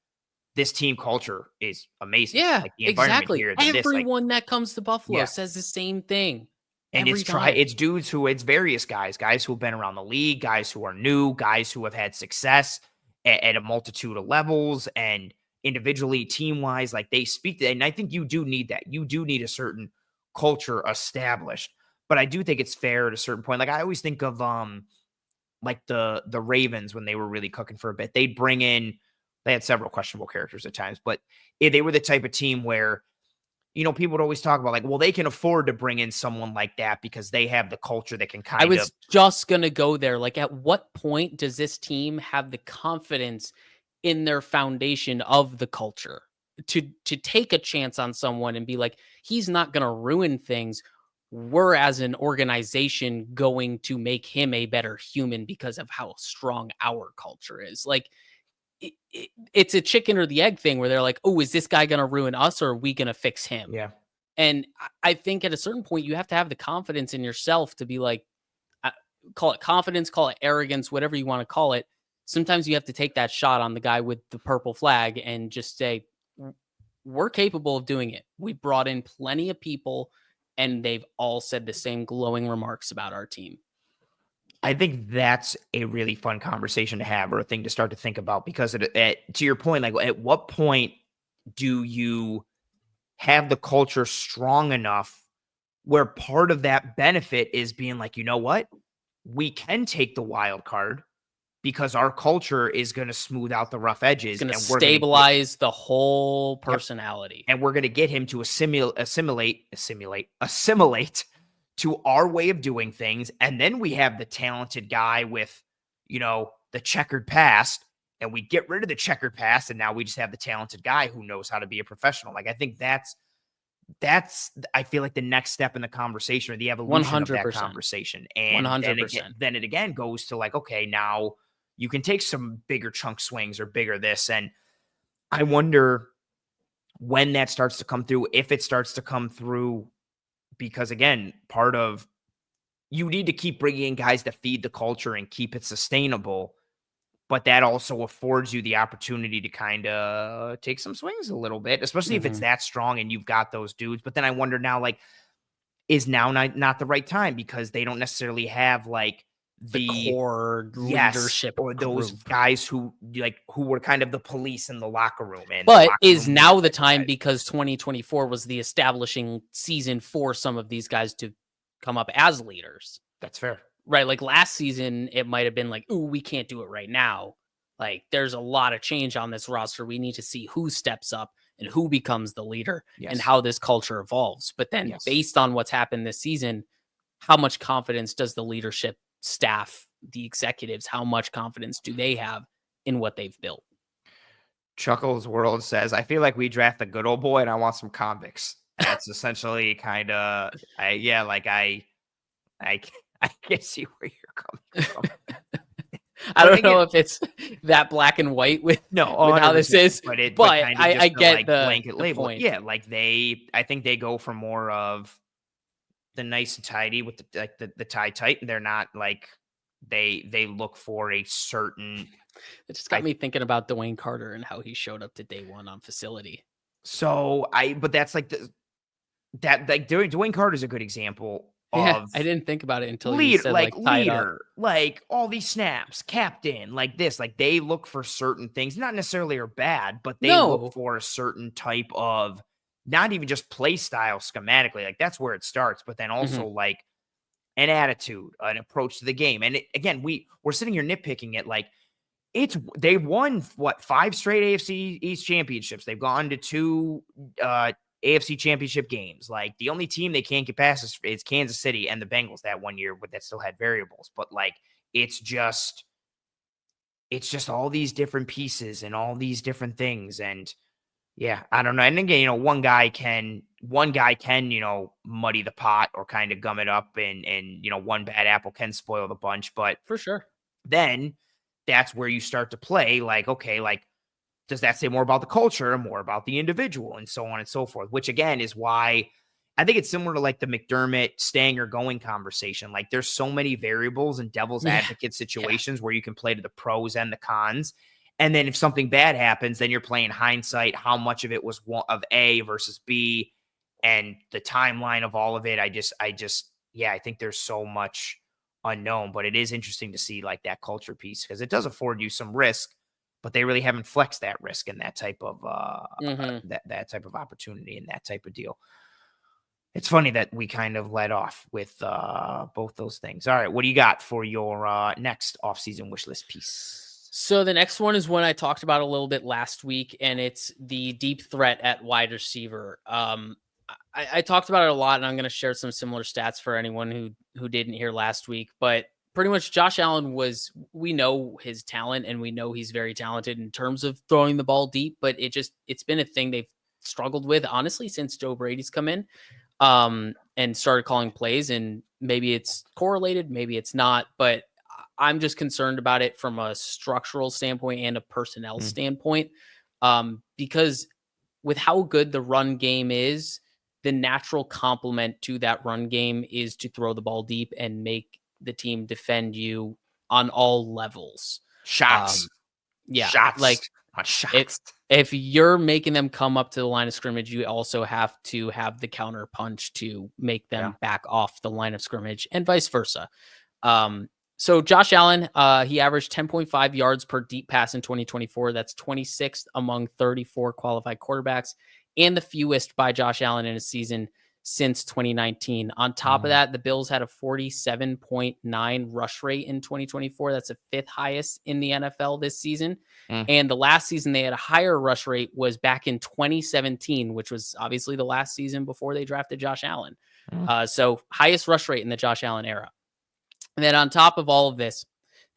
this team culture is amazing. Yeah, like, the exactly. Here, Everyone that comes to Buffalo says the same thing. And it's dudes it's various guys who have been around the league, guys who are new, guys who have had success at a multitude of levels and individually, team-wise, like they speak to that. And I think you do need that. You do need a certain culture established. But I do think it's fair at a certain point. Like I always think of like the Ravens when they were really cooking for a bit. They had several questionable characters at times, but they were the type of team where, people would always talk about like, well, they can afford to bring in someone like that because they have the culture that can I was just going to go there. Like at what point does this team have the confidence in their foundation of the culture to take a chance on someone and be like, he's not going to ruin things. We're as an organization going to make him a better human because of how strong our culture is. Like it's a chicken or the egg thing where they're like, oh, is this guy going to ruin us or are we going to fix him? Yeah. And I think at a certain point you have to have the confidence in yourself to be like, call it confidence, call it arrogance, whatever you want to call it. Sometimes you have to take that shot on the guy with the purple flag and just say, we're capable of doing it. We brought in plenty of people and they've all said the same glowing remarks about our team. I think that's a really fun conversation to have or a thing to start to think about because to your point, like at what point do you have the culture strong enough where part of that benefit is being like, you know what? We can take the wild card because our culture is going to smooth out the rough edges. It's going to stabilize the whole personality. And we're going to get him to assimilate to our way of doing things. And then we have the talented guy with, the checkered past, and we get rid of the checkered past. And now we just have the talented guy who knows how to be a professional. Like, I think that's, I feel like the next step in the conversation or the evolution 100%. of that conversation. And 100%. Then it again goes to like, okay, now you can take some bigger chunk swings or bigger this. And I wonder when that starts to come through, if it starts to come through, because again, part of you need to keep bringing in guys that feed the culture and keep it sustainable. But that also affords you the opportunity to kind of take some swings a little bit, especially if it's that strong and you've got those dudes. But then I wonder now, like, is now not the right time because they don't necessarily have like the core leadership or those guys who were kind of the police in the locker room. But is now the time because 2024 was the establishing season for some of these guys to come up as leaders. That's fair. Right, like last season, it might have been like, ooh, we can't do it right now. Like, there's a lot of change on this roster. We need to see who steps up and who becomes the leader and how this culture evolves. But then based on what's happened this season, how much confidence does the leadership staff, the executives, how much confidence do they have in what they've built? Chuckles World says, I feel like we draft a good old boy and I want some convicts. That's essentially kind of, I can see where you're coming from. I But don't again, know if it's that black and white with no, how this 100%, is, but kind of I just a get like the blanket label. point. Yeah, like I think they go for more of the nice and tidy with the tie tight, and they're not like they look for a certain. It just got me thinking about Dwayne Carter and how he showed up to day one on facility. So but that's like Dwayne Carter's a good example. Yeah, Of I didn't think about it until you said like tied up. leader, like all these snaps, captain, like this, like they look for certain things, not necessarily are bad, but they look for a certain type of not even just play style schematically, like that's where it starts, but then also like an attitude, an approach to the game. And again, we're sitting here nitpicking it like they've won 5 straight AFC East championships. They've gone to 2 AFC championship games. Like the only team they can't get past is Kansas City and the Bengals that one year, but that still had variables. But like, it's just all these different pieces and all these different things. And yeah, I don't know. And again, one guy can, muddy the pot or kind of gum it up and one bad apple can spoil the bunch, but for sure. Then that's where you start to play like, okay, like, does that say more about the culture or more about the individual and so on and so forth, which again is why I think it's similar to like the McDermott staying or going conversation. Like there's so many variables and devil's advocate situations where you can play to the pros and the cons. And then if something bad happens, then you're playing hindsight, how much of it was of A versus B and the timeline of all of it. I think there's so much unknown, but it is interesting to see like that culture piece because it does afford you some risk, but they really haven't flexed that risk in that type of that type of opportunity and that type of deal. It's funny that we kind of led off with both those things. All right, what do you got for your next offseason wish list piece? So the next one is one I talked about a little bit last week, and it's the deep threat at wide receiver. I talked about it a lot, and I'm going to share some similar stats for anyone who didn't hear last week, but pretty much Josh Allen we know his talent and we know he's very talented in terms of throwing the ball deep, but it's been a thing they've struggled with, honestly, since Joe Brady's come in and started calling plays, and maybe it's correlated, maybe it's not, but I'm just concerned about it from a structural standpoint and a personnel standpoint, because with how good the run game is, the natural complement to that run game is to throw the ball deep and make the team defend you on all levels. Shots. Shots. Like shots. If you're making them come up to the line of scrimmage, you also have to have the counter punch to make them back off the line of scrimmage and vice versa. So Josh Allen, he averaged 10.5 yards per deep pass in 2024. That's 26th among 34 qualified quarterbacks and the fewest by Josh Allen in a season since 2019. On top of that, the Bills had a 47.9 rush rate in 2024. That's the 5th highest in the NFL this season. And the last season they had a higher rush rate was back in 2017, which was obviously the last season before they drafted Josh Allen. So highest rush rate in the Josh Allen era. And then on top of all of this,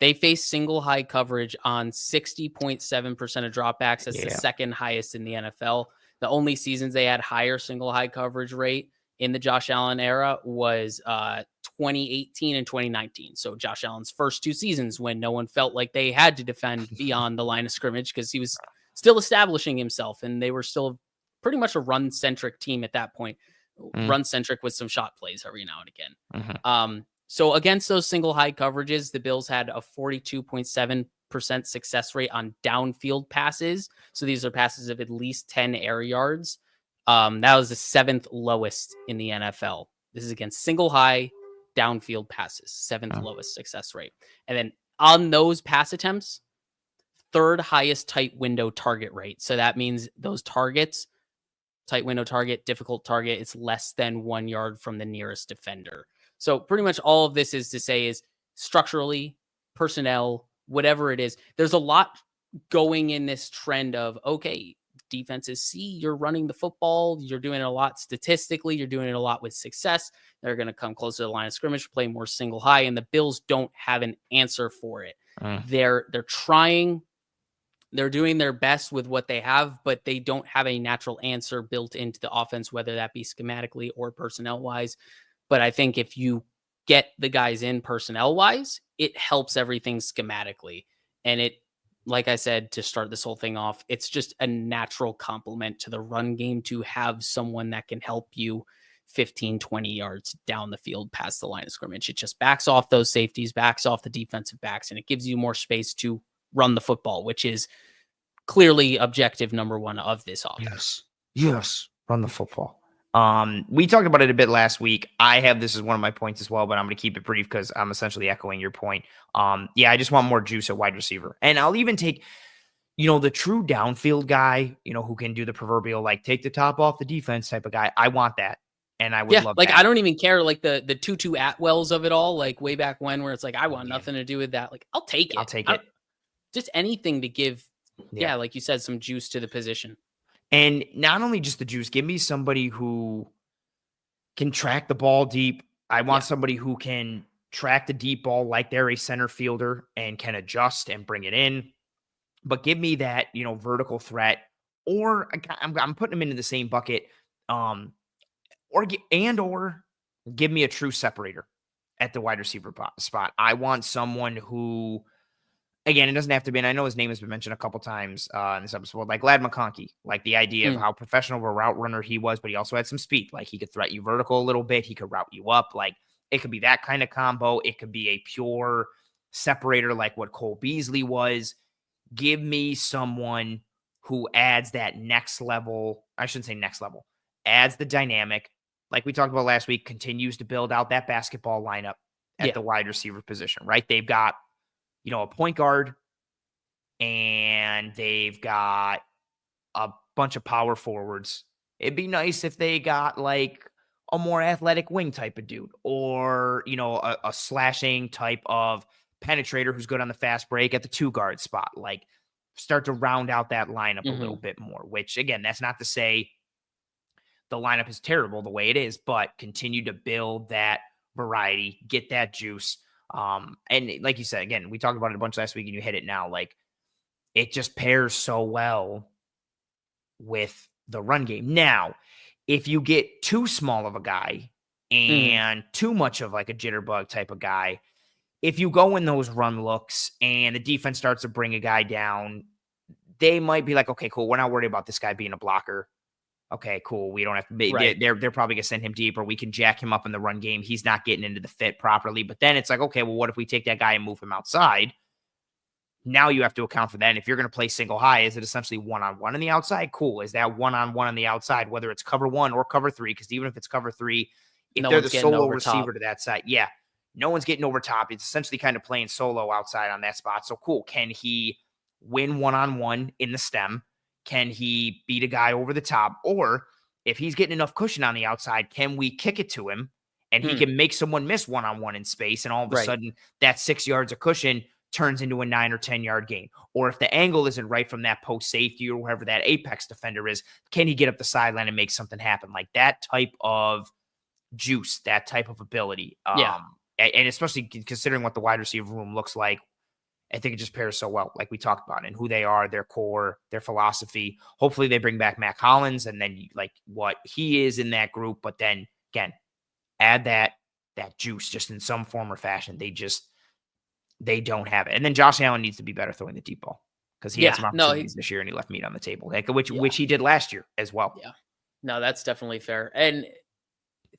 they face single high coverage on 60.7% of dropbacks. That's the 2nd highest in the NFL. The only seasons they had higher single high coverage rate in the Josh Allen era was 2018 and 2019. So Josh Allen's first 2 seasons when no one felt like they had to defend beyond the line of scrimmage because he was still establishing himself and they were still pretty much a run-centric team at that point. Run-centric with some shot plays every now and again. So against those single high coverages, the Bills had a 42.7% success rate on downfield passes. So these are passes of at least 10 air yards. That was the 7th lowest in the NFL. This is against single high downfield passes, 7th lowest success rate. And then on those pass attempts, 3rd highest tight window target rate. So that means those targets, tight window target, difficult target, it's less than 1 yard from the nearest defender. So pretty much all of this is to say is structurally, personnel, whatever it is, there's a lot going in this trend of, okay, defenses see you're running the football, you're doing it a lot statistically, you're doing it a lot with success. They're going to come closer to the line of scrimmage, play more single high, and the Bills don't have an answer for it. They're trying, They're doing their best with what they have, but they don't have a natural answer built into the offense, whether that be schematically or personnel wise. But I think if you get the guys in personnel wise, it helps everything schematically. And it, like I said, to start this whole thing off, it's just a natural complement to the run game to have someone that can help you 15, 20 yards down the field past the line of scrimmage. It just backs off those safeties, backs off the defensive backs, and it gives you more space to run the football, which is clearly objective number one of this offense. Yes. Run the football. We talked about it a bit last week. I have this as one of my points as well, but I'm going to keep it brief because I'm essentially echoing your point. I just want more juice at wide receiver. And I'll even take, the true downfield guy, who can do the proverbial, like, take the top off the defense type of guy. I want that. And I would love that. I don't even care, like, the Tutu Atwells of it all, like, way back when, where it's like, I want nothing to do with that. Like, I'll take it. Just anything to give, like you said, some juice to the position. And not only just the juice, give me somebody who can track the ball deep. I want somebody who can track the deep ball like they're a center fielder and can adjust and bring it in. But give me that, vertical threat, or I'm putting them into the same bucket. Or give me a true separator at the wide receiver spot. I want someone who, again, it doesn't have to be, and I know his name has been mentioned a couple times in this episode, like Lad McConkey, like the idea of how professional of a route runner he was, but he also had some speed. Like, he could threat you vertical a little bit. He could route you up. Like, it could be that kind of combo. It could be a pure separator like what Cole Beasley was. Give me someone who adds that next level. I shouldn't say next level. Adds the dynamic. Like we talked about last week, continues to build out that basketball lineup at the wide receiver position, right? They've got, a point guard, and they've got a bunch of power forwards. It'd be nice if they got like a more athletic wing type of dude, or, a slashing type of penetrator who's good on the fast break at the 2-guard spot. Like, start to round out that lineup a little bit more, which, again, that's not to say the lineup is terrible the way it is, but continue to build that variety, get that juice. And like you said, again, we talked about it a bunch last week and you hit it now. Like, it just pairs so well with the run game. Now, if you get too small of a guy and too much of like a jitterbug type of guy, if you go in those run looks and the defense starts to bring a guy down, they might be like, okay, cool, we're not worried about this guy being a blocker. Okay, cool. We don't have to be, they're probably going to send him deep, or we can jack him up in the run game. He's not getting into the fit properly. But then it's like, okay, well, what if we take that guy and move him outside? Now you have to account for that. And if you're going to play single high, is it essentially one-on-one on the outside? Cool. Is that one-on-one on the outside, whether it's cover 1 or cover 3? Because even if it's cover 3, if they're the solo receiver to that side, no one's getting over top. It's essentially kind of playing solo outside on that spot. So cool. Can he win one-on-one in the stem? Can he beat a guy over the top? Or if he's getting enough cushion on the outside, can we kick it to him and he can make someone miss one-on-one in space, and all of a sudden that 6 yards of cushion turns into a 9 or 10 yard gain? Or if the angle isn't right from that post safety or wherever that apex defender is, can he get up the sideline and make something happen? Like, that type of juice, that type of ability. And especially considering what the wide receiver room looks like, I think it just pairs so well, like we talked about, and who they are, their core, their philosophy. Hopefully they bring back Mac Hollins and then like what he is in that group. But then again, add that juice just in some form or fashion. They don't have it. And then Josh Allen needs to be better throwing the deep ball, because he had some opportunities this year and he left meat on the table, which he did last year as well. Yeah, no, that's definitely fair. And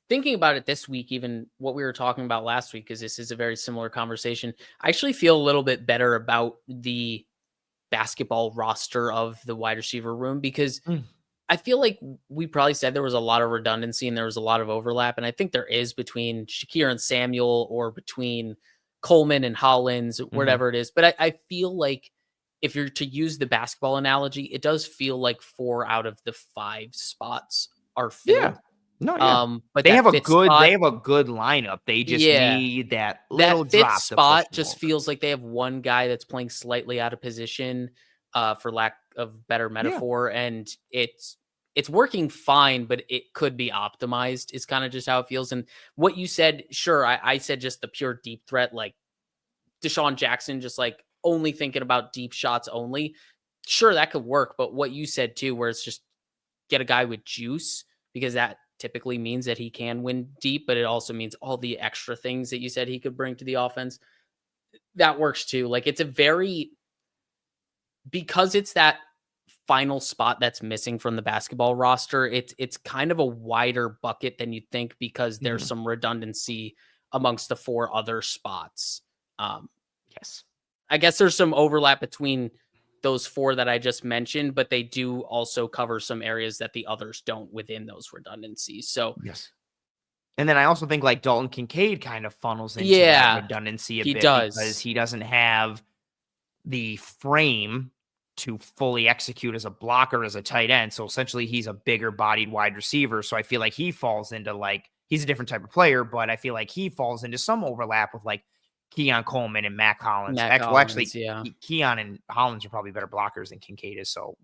thinking about it this week, even what we were talking about last week, because this is a very similar conversation, I actually feel a little bit better about the basketball roster of the wide receiver room, because I feel like we probably said there was a lot of redundancy and there was a lot of overlap. And I think there is between Shakir and Samuel, or between Coleman and Hollins, whatever it is. But I feel like, if you're to use the basketball analogy, it does feel like 4 out of the 5 spots are filled. Yeah. No, but they have a good lineup. They just need that little drop. That spot just feels like they have one guy that's playing slightly out of position, for lack of better metaphor, and it's working fine, but it could be optimized. Is kind of just how it feels. And what you said, sure, I said just the pure deep threat, like Deshaun Jackson, just like only thinking about deep shots only. sure, that could work. But what you said too, where it's just get a guy with juice, because that typically means that he can win deep, but it also means all the extra things that you said he could bring to the offense. That works too. Like it's a very, because it's that final spot that's missing from the basketball roster, it's kind of a wider bucket than you'd think, because there's some redundancy amongst the 4 other spots. Yes. I guess there's some overlap between those 4 that I just mentioned, but they do also cover some areas that the others don't within those redundancies. So yes. And then I also think like Dalton Kincaid kind of funnels into that yeah, redundancy a he bit does. because he doesn't have the frame to fully execute as a blocker, as a tight end. So essentially he's a bigger bodied wide receiver. So I feel like he falls into like, he's a different type of player, but I feel like he falls into some overlap with like Keon Coleman and Mac Hollins. Actually, yeah. Keon and Hollins are probably better blockers than Kincaid is. So,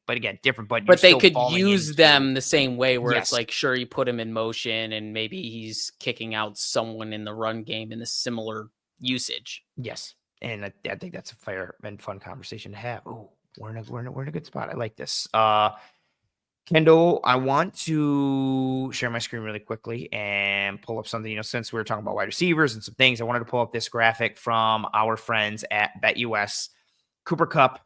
but again, different. But they still could falling use into, them the same way, where it's yes, like, sure, you put him in motion and maybe he's kicking out someone in the run game in a similar usage. yes. And I think that's a fair and fun conversation to have. Oh, we're in a good spot. I like this. Kendall, I want to share my screen really quickly and pull up something, since we were talking about wide receivers and some things, I wanted to pull up this graphic from our friends at BetUS. Cooper Kupp,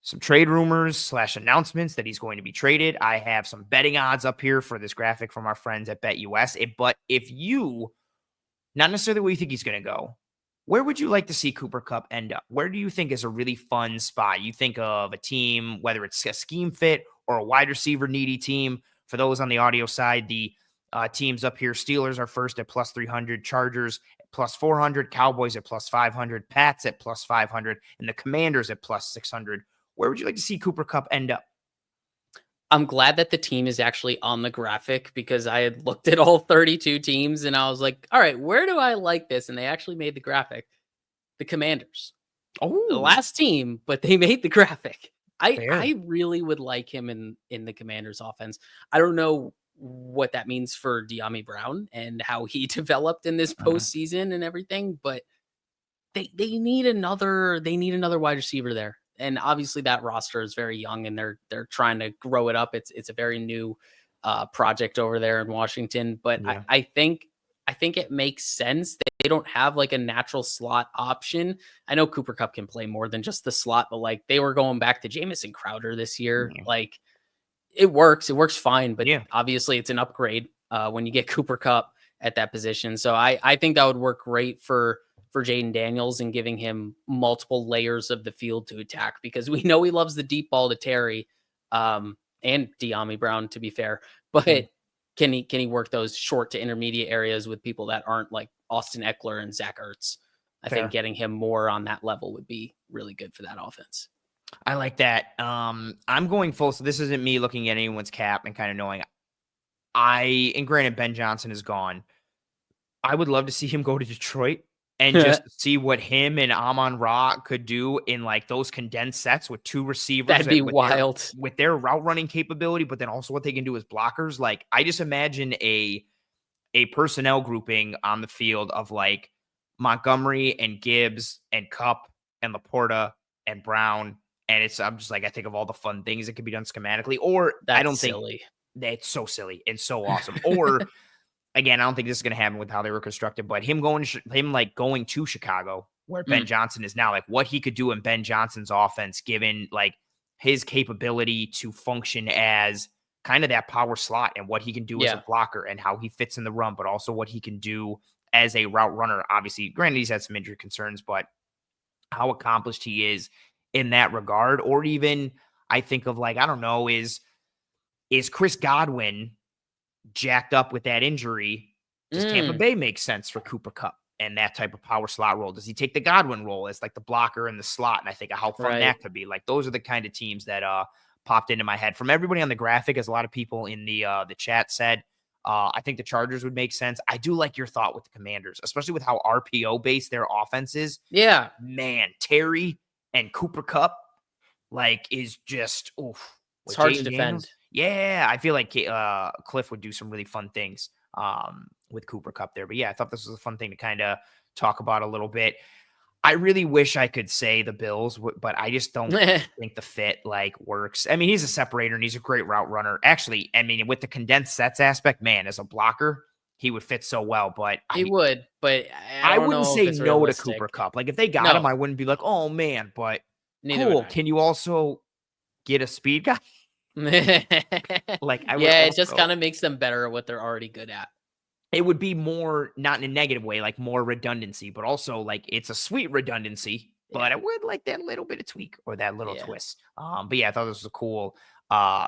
some trade rumors / announcements that he's going to be traded. I have some betting odds up here for this graphic from our friends at BetUS. But if you, not necessarily where you think he's going to go, where would you like to see Cooper Kupp end up? Where do you think is a really fun spot? You think of a team, whether it's a scheme fit or a wide receiver needy team. For those on the audio side, the teams up here, Steelers are first at plus 300, Chargers at plus 400, Cowboys at plus 500, Pats at plus 500, and the Commanders at plus 600. Where would you like to see Cooper Kupp end up? I'm glad that the team is actually on the graphic, because I had looked at all 32 teams and I was like, all right, where do I like this? And they actually made the graphic. The Commanders. Oh, the last team, but they made the graphic. Fair. I really would like him in the Commanders offense. I don't know what that means for De'Ami Brown and how he developed in this postseason and everything, but they need another wide receiver there. And obviously that roster is very young and they're trying to grow it up. It's a very new project over there in Washington, but Yeah. I think it makes sense. They don't have like a natural slot option. I know Cooper Kupp can play more than just the slot, but like they were going back to Jamison Crowder this year. Yeah. Like it works fine, but Yeah. obviously it's an upgrade when you get Cooper Kupp at that position. So I think that would work great for Jaden Daniels and giving him multiple layers of the field to attack, because we know he loves the deep ball to Terry and De'Ami Brown, to be fair, but can he work those short to intermediate areas with people that aren't like Austin Eckler and Zach Ertz? I think getting him more on that level would be really good for that offense. I like that. I'm going full. So this isn't me looking at anyone's cap and kind of knowing. And granted, Ben Johnson is gone. I would love to see him go to Detroit and just see what him and Amon-Ra could do in like those condensed sets with two receivers. That'd be wild. With their route running capability, but then also what they can do as blockers. Like I just imagine a personnel grouping on the field of like Montgomery and Gibbs and Kupp and Laporta and Brown. And I'm just like, I think of all the fun things that could be done schematically, or That's I don't silly. think that's so silly and so awesome. Or again, I don't think this is going to happen with how they were constructed, but him going to Chicago, where Ben Johnson is now, like what he could do in Ben Johnson's offense, given like his capability to function as kind of that power slot and what he can do as a blocker and how he fits in the run, but also what he can do as a route runner. Obviously, granted, he's had some injury concerns, but how accomplished he is in that regard. Or even I think of like, I don't know, is Chris Godwin jacked up with that injury? Does Tampa Bay make sense for Cooper Kupp and that type of power slot role? Does he take the Godwin role as like the blocker in the slot? And I think of how fun that could be. Like those are the kind of teams that popped into my head from everybody on the graphic, as a lot of people in the chat said. I think the Chargers would make sense. I do like your thought with the Commanders, especially with how RPO based their offense is. Yeah, man, Terry and Cooper Kupp like is just it's hard to defend. Daniels, yeah, I feel like Cliff would do some really fun things with Cooper Kupp there. But yeah, I thought this was a fun thing to kind of talk about a little bit. I really wish I could say the Bills, but I just don't think the fit works. I mean, he's a separator and he's a great route runner. Actually, I mean, with the condensed sets aspect, man, as a blocker, he would fit so well. But He would, but I I don't wouldn't know if say it's no to realistic. Cooper Kupp. Like if they got him, No. I wouldn't be like, oh man. But Neither cool. would I. Can you also get a speed guy? I would it just also- kind of makes them better at what they're already good at. It would be more, not in a negative way, like more redundancy, but also like it's a sweet redundancy, but I would like that little bit of tweak or that little twist. But yeah, I thought this was a cool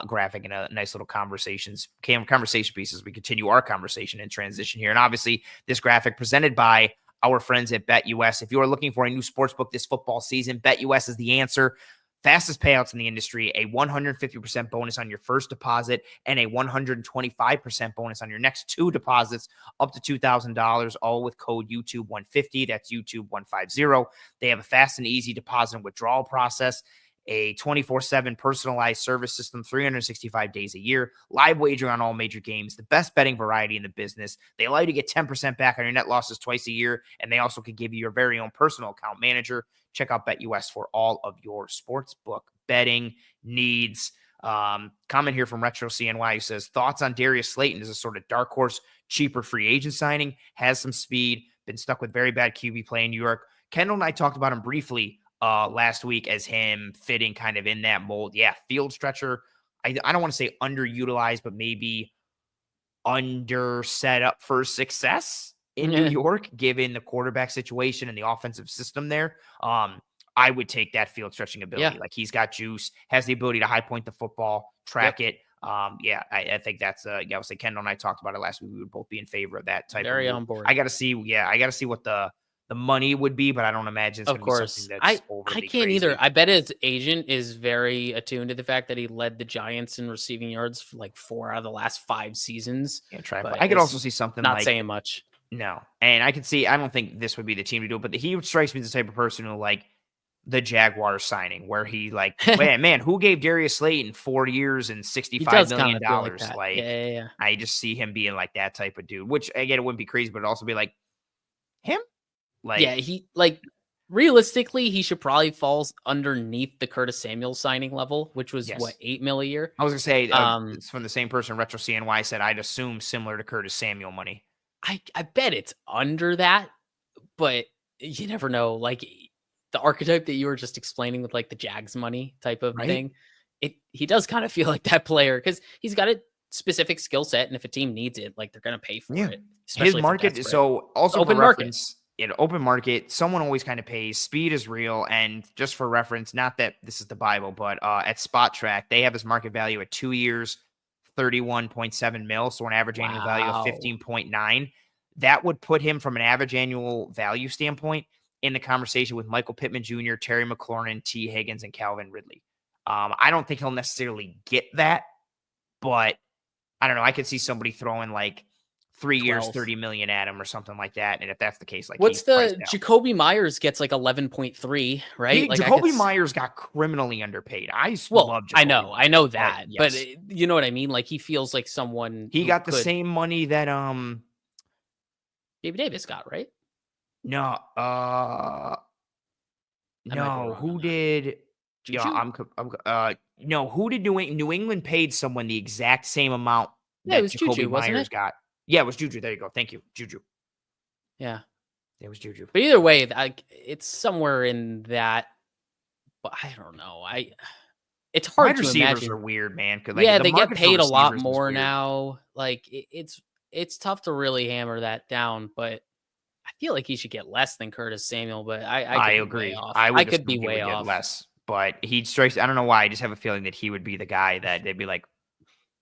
graphic and a nice little conversation piece as we continue our conversation and transition here. And obviously this graphic presented by our friends at BetUS. If you are looking for a new sportsbook this football season, BetUS is the answer. Fastest payouts in the industry, a 150% bonus on your first deposit, and a 125% bonus on your next 2 deposits up to $2,000, all with code YouTube150. That's YouTube150. They have a fast and easy deposit and withdrawal process, a 24/7 personalized service system, 365 days a year, live wagering on all major games, the best betting variety in the business. They allow you to get 10% back on your net losses twice a year, and they also can give you your very own personal account manager. Check out BetUS for all of your sportsbook betting needs. Comment here from Retro CNY who says, thoughts on Darius Slayton as a sort of dark horse, cheaper free agent signing, has some speed, been stuck with very bad QB play in New York. Kendall and I talked about him briefly last week as him fitting kind of in that mold. Yeah, field stretcher. I don't want to say underutilized, but maybe under set up for success in New York, given the quarterback situation and the offensive system there. I would take that field stretching ability. Like he's got juice, has the ability to high point the football, track it. I think that's I would say Kendall and I talked about it last week. We would both be in favor of that type Very of on board. I gotta see what the money would be, but I don't imagine it's of gonna course. be something that's I can't crazy. either. I bet his agent is very attuned to the fact that he led the Giants in receiving yards for like 4 out of the last 5 seasons. Yeah, but I could also see something not like saying much. No. And I could see, I don't think this would be the team to do it, but he strikes me as the type of person who like the Jaguars signing where he like, man, who gave Darius Slayton 4 years and $65 million? Yeah. I just see him being like that type of dude, which again, it wouldn't be crazy, but it'd also be like him. He realistically, he should probably fall underneath the Curtis Samuel signing level, which was what, $8 million a year. I was gonna say it's from the same person. Retro CNY said I'd assume similar to Curtis Samuel money. I bet it's under that, but you never know. Like the archetype that you were just explaining with like the Jags money type of thing, he does kind of feel like that player because he's got a specific skill set, and if a team needs it, like they're gonna pay for it. His market. So also open for market. Reference, in open market, someone always kind of pays. Speed is real, and just for reference, not that this is the Bible, but at Spot Track, they have his market value at 2 years. 31.7 mil, so an average annual value of 15.9. That would put him from an average annual value standpoint in the conversation with Michael Pittman Jr., Terry McLaurin, T. Higgins, and Calvin Ridley. I don't think he'll necessarily get that, but I don't know. I could see somebody throwing like 3 years, 30 million at him or something like that. And if that's the case, like what's the Jacoby Myers gets like 11.3, right? Jacoby Myers got criminally underpaid. I love Jacoby I know that, but you know what I mean? Like he feels like someone he got the same money that Baby Davis got, right? No, who did? Juju? No, who did New England paid someone the exact same amount that it was Jacoby Juju, Myers got? Yeah, it was Juju. There you go. Thank you, Juju. Yeah, it was Juju. But either way, it's somewhere in that. But I don't know. It's hard Wide to receivers imagine. Are weird, man. They get paid a lot more now. Like it's tough to really hammer that down, but I feel like he should get less than Curtis Samuel. But I agree. I could be way off. Less, but he strikes. I don't know why. I just have a feeling that he would be the guy that they'd be like,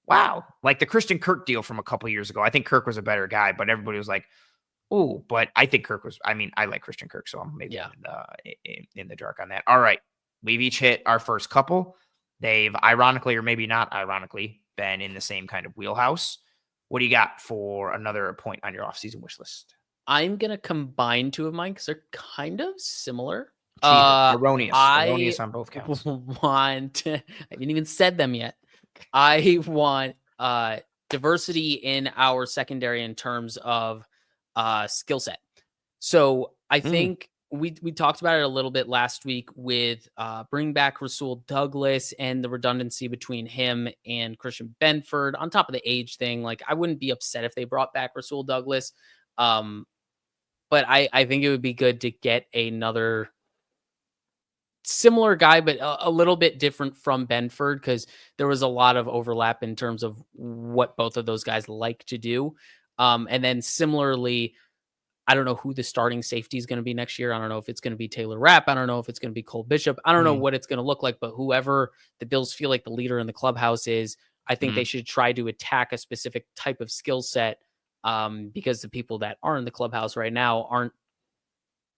wow, like the Christian Kirk deal from a couple years ago. I think Kirk was a better guy, but everybody was like, oh, but I think Kirk was. I mean, I like Christian Kirk, so I'm maybe in the dark on that. All right, we've each hit our first couple. They've ironically, or maybe not ironically, been in the same kind of wheelhouse. What do you got for another point on your offseason wish list? I'm going to combine 2 of mine because they're kind of similar. Erroneous on both counts. I haven't even said them yet. I want diversity in our secondary in terms of skill set. So I think we talked about it a little bit last week with bring back Rasul Douglas and the redundancy between him and Christian Benford on top of the age thing. Like, I wouldn't be upset if they brought back Rasul Douglas. But I think it would be good to get another similar guy, but a little bit different from Benford, because there was a lot of overlap in terms of what both of those guys like to do. And then similarly, I don't know who the starting safety is going to be next year. I don't know if it's going to be Taylor Rapp. I don't know if it's going to be Cole Bishop. I don't know what it's going to look like, but whoever the Bills feel like the leader in the clubhouse is, I think they should try to attack a specific type of skill set, because the people that are in the clubhouse right now aren't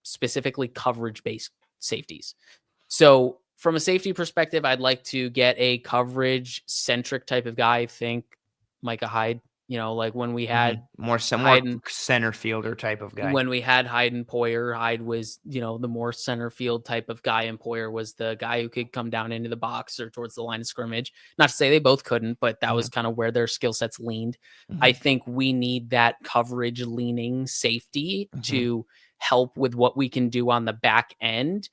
specifically coverage-based safeties. So from a safety perspective, I'd like to get a coverage-centric type of guy. I think Micah Hyde. You know, like when we had more center fielder type of guy. When we had Hyde and Poyer, Hyde was, the more center field type of guy, and Poyer was the guy who could come down into the box or towards the line of scrimmage. Not to say they both couldn't, but that was kind of where their skill sets leaned. I think we need that coverage leaning safety to help with what we can do on the back end,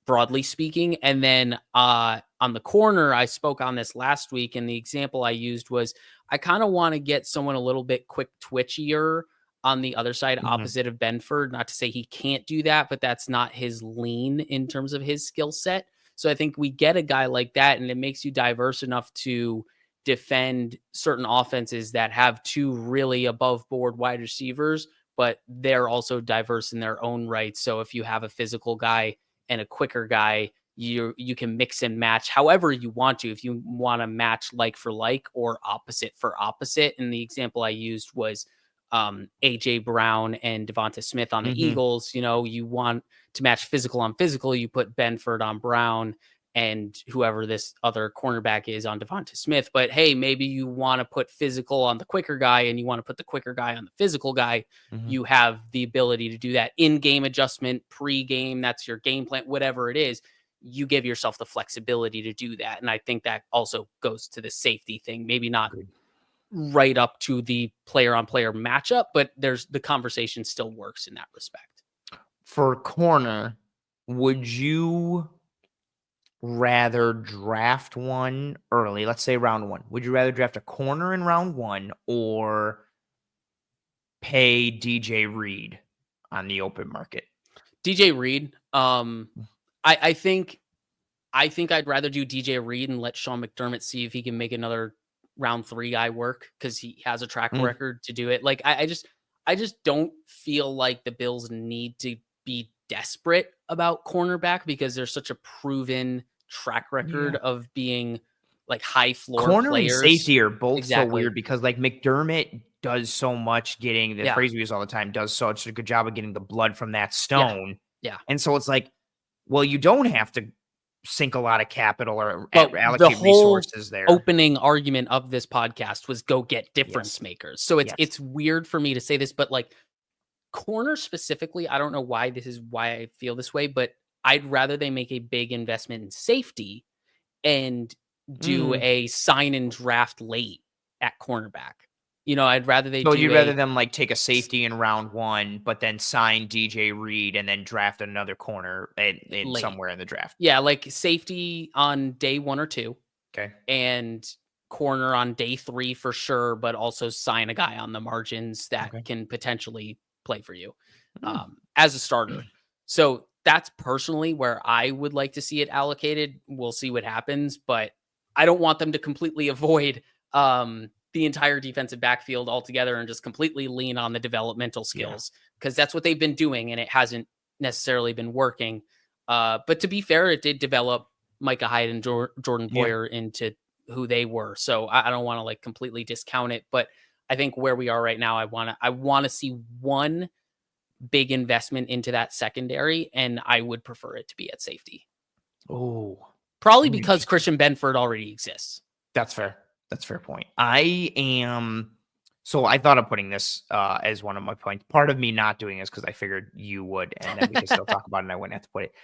broadly speaking. And then on the corner, I spoke on this last week, and the example I used was I kind of want to get someone a little bit quick twitchier on the other side, opposite of Benford. Not to say he can't do that, but that's not his lean in terms of his skill set. So I think we get a guy like that, and it makes you diverse enough to defend certain offenses that have two really above board wide receivers, but they're also diverse in their own right. So if you have a physical guy and a quicker guy, you can mix and match however you want to. If you want to match like for like or opposite for opposite. And the example I used was AJ Brown and Devonta Smith on the Eagles. You want to match physical on physical, you put Benford on Brown and whoever this other cornerback is on Devonta Smith. But hey, maybe you want to put physical on the quicker guy and you want to put the quicker guy on the physical guy. You have the ability to do that in-game adjustment, pre-game, that's your game plan, whatever it is. You give yourself the flexibility to do that. And I think that also goes to the safety thing, maybe not right up to the player on player matchup, but the conversation still works in that respect. For corner, would you rather draft one early? Let's say round one. Would you rather draft a corner in round one or pay DJ Reed on the open market? DJ Reed, I think I'd rather do DJ Reed and let Sean McDermott see if he can make another round 3 guy work, because he has a track record to do it. Like I just don't feel like the Bills need to be desperate about cornerback, because there's such a proven track record of being like high floor corner players. And safety are both so weird, because like McDermott does so much getting the phrase we use all the time, does such a good job of getting the blood from that stone. Yeah. And so it's like, well, you don't have to sink a lot of capital or allocate resources there. Opening argument of this podcast was go get difference makers. So it's weird for me to say this, but like corner specifically, I don't know why I feel this way, but I'd rather they make a big investment in safety and do a sign and draft late at cornerback. I'd rather you'd rather them like take a safety in round 1, but then sign DJ Reed and then draft another corner in somewhere in the draft. Yeah, like safety on day 1 or 2. Okay. And corner on day 3 for sure, but also sign a guy on the margins that can potentially play for you as a starter. So that's personally where I would like to see it allocated. We'll see what happens, but I don't want them to completely avoid the entire defensive backfield altogether and just completely lean on the developmental skills, because that's what they've been doing and it hasn't necessarily been working. But to be fair, it did develop Micah Hyde and Jordan Poyer into who they were. So I don't want to like completely discount it, but I think where we are right now, I want to see one big investment into that secondary, and I would prefer it to be at safety. Oh, probably because Christian Benford already exists. That's fair. That's a fair point. So I thought of putting this as one of my points. Part of me not doing this because I figured you would, and then we could still talk about it and I wouldn't have to put it.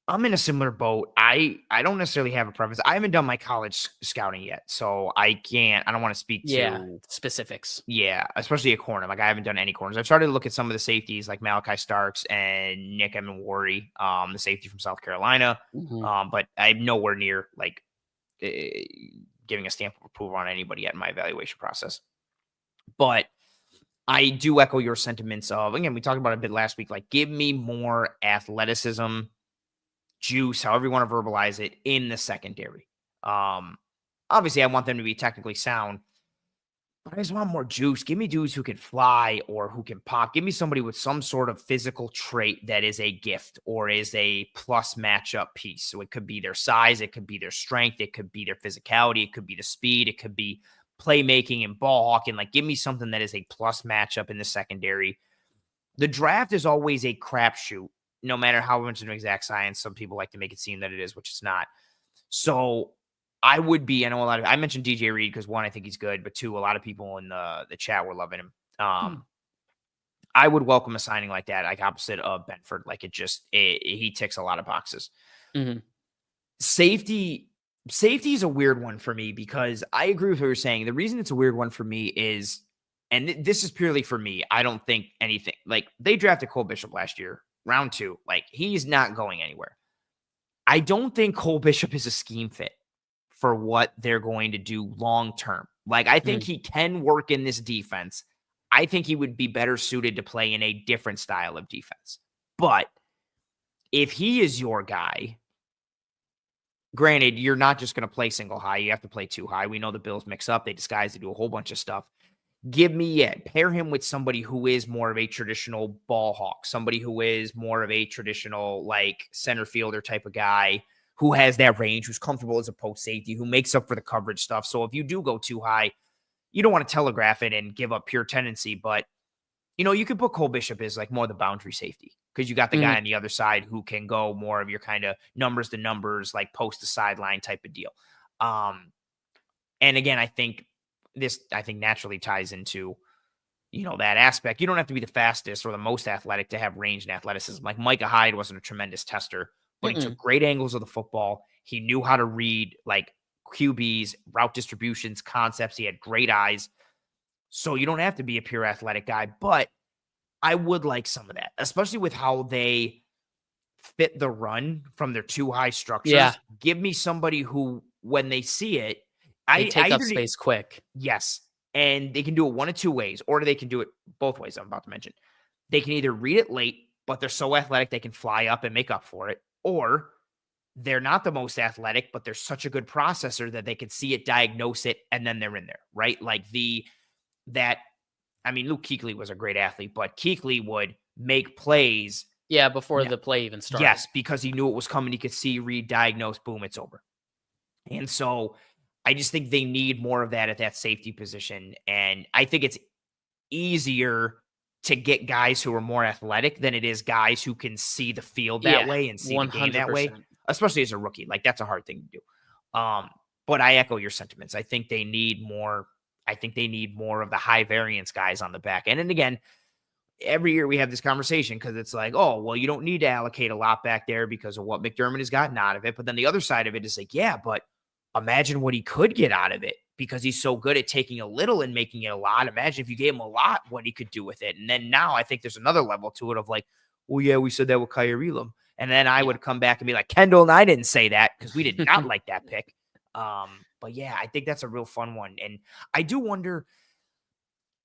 I'm in a similar boat. I don't necessarily have a preference. I haven't done my college scouting yet, so I don't want to speak to specifics. Yeah, especially a corner. Like I haven't done any corners. I've started to look at some of the safeties like Malachi Starks and Nick Emenwari, the safety from South Carolina. But I'm nowhere near like giving a stamp of approval on anybody yet in my evaluation process. But I do echo your sentiments of, again, we talked about it a bit last week, like give me more athleticism, juice, however you want to verbalize it, in the secondary. Obviously, I want them to be technically sound, but I just want more juice. Give me dudes who can fly or who can pop. Give me somebody with some sort of physical trait that is a gift or is a plus matchup piece. So it could be their size, it could be their strength, it could be their physicality, it could be the speed, it could be playmaking and ball hawking. Like, give me something that is a plus matchup in the secondary. The draft is always a crapshoot, no matter how much of an exact science some people like to make it seem that it is, which it's not. So I would be, I know I mentioned DJ Reed because one, I think he's good, but two, a lot of people in the chat were loving him. I would welcome a signing like that, like opposite of Benford. Like he ticks a lot of boxes. Safety is a weird one for me because I agree with what you're saying. The reason it's a weird one for me is, and this is purely for me, I don't think anything, like they drafted Cole Bishop last year, round 2. Like he's not going anywhere. I don't think Cole Bishop is a scheme fit for what they're going to do long term. Like I think he can work in this defense. I think he would be better suited to play in a different style of defense. But if he is your guy, granted, you're not just going to play single high. You have to play 2 high. We know the Bills mix up. They disguise. They do a whole bunch of stuff. Pair him with somebody who is more of a traditional ball hawk, somebody who is more of a traditional like center fielder type of guy who has that range, who's comfortable as a post safety, who makes up for the coverage stuff. So if you do go too high, you don't want to telegraph it and give up pure tendency, but you could put Cole Bishop as like more the boundary safety because you got the guy on the other side who can go more of your kind of numbers to numbers, like post to sideline type of deal. And again, I think naturally ties into, that aspect. You don't have to be the fastest or the most athletic to have range and athleticism. Like Micah Hyde wasn't a tremendous tester, but he took great angles of the football. He knew how to read like QBs, route distributions, concepts. He had great eyes. So you don't have to be a pure athletic guy, but I would like some of that, especially with how they fit the run from their 2 high structures. Yeah. Give me somebody who, when they see it, they take up space quick. Yes. And they can do it one of 2 ways, or they can do it both ways I'm about to mention. They can either read it late, but they're so athletic they can fly up and make up for it, or they're not the most athletic, but they're such a good processor that they can see it, diagnose it, and then they're in there, right? Like Luke Kuechly was a great athlete, but Kuechly would make plays. Yeah, before the play even started. Yes, because he knew it was coming. He could see, read, diagnose, boom, it's over. And so I just think they need more of that at that safety position. And I think it's easier to get guys who are more athletic than it is guys who can see the field that way and see 100%. The game that way, especially as a rookie. Like that's a hard thing to do. But I echo your sentiments. I think they need more. I think they need more of the high variance guys on the back end. And again, every year we have this conversation because it's like, oh, well, you don't need to allocate a lot back there because of what McDermott has gotten out of it. But then the other side of it is like, yeah, but imagine what he could get out of it because he's so good at taking a little and making it a lot. Imagine if you gave him a lot, what he could do with it. And then now I think there's another level to it of like, well, yeah, we said that with Kyer Elam. And then I would come back and be like, Kendall and I didn't say that because we did not like that pick. But yeah, I think that's a real fun one. And I do wonder,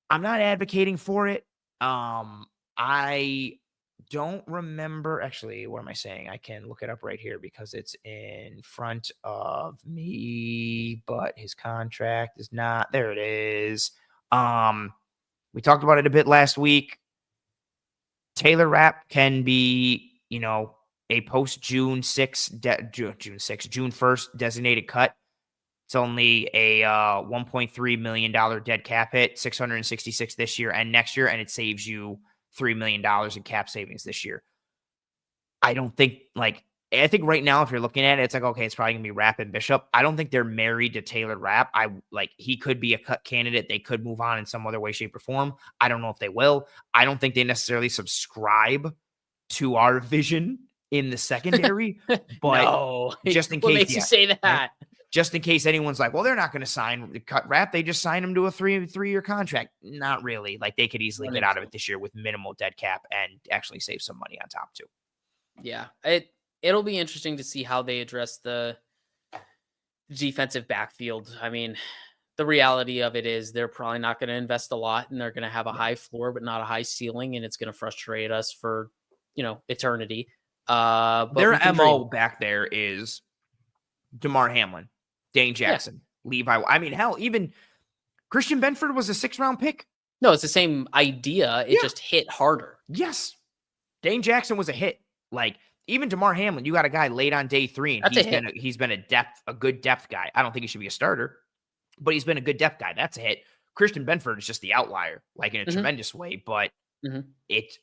I'm not advocating for it. I don't remember actually, what am I saying? I can look it up right here because it's in front of me, but his contract is not, there it is. We talked about it a bit last week. Taylor Rapp can be, a post June 1st designated cut. It's only a $1.3 million dead cap hit, $666 this year and next year, and it saves you $3 million in cap savings this year. I think right now, if you're looking at it, it's like, okay, it's probably gonna be Rapp and Bishop. I don't think they're married to Taylor Rapp. He could be a cut candidate. They could move on in some other way, shape, or form. I don't know if they will. I don't think they necessarily subscribe to our vision in the secondary, but No. just in What case, makes you yeah, say that? right? Just in case anyone's like, well, they're not going to sign cut Rap. They just signed him to a three-year contract. Not really. Like they could easily get out of it this year with minimal dead cap and actually save some money on top too. Yeah, it'll be interesting to see how they address the defensive backfield. I mean, the reality of it is they're probably not going to invest a lot, and they're going to have a high floor but not a high ceiling, and it's going to frustrate us for eternity. But their MO back there is DeMar Hamlin, Dane Jackson, Levi. I mean, hell, even Christian Benford was a 6th-round pick. No, it's the same idea. It just hit harder. Yes, Dane Jackson was a hit. Like even DeMar Hamlin, you got a guy late on day 3, and he's been a good depth guy. I don't think he should be a starter, but he's been a good depth guy. That's a hit. Christian Benford is just the outlier, like in a tremendous way. But it's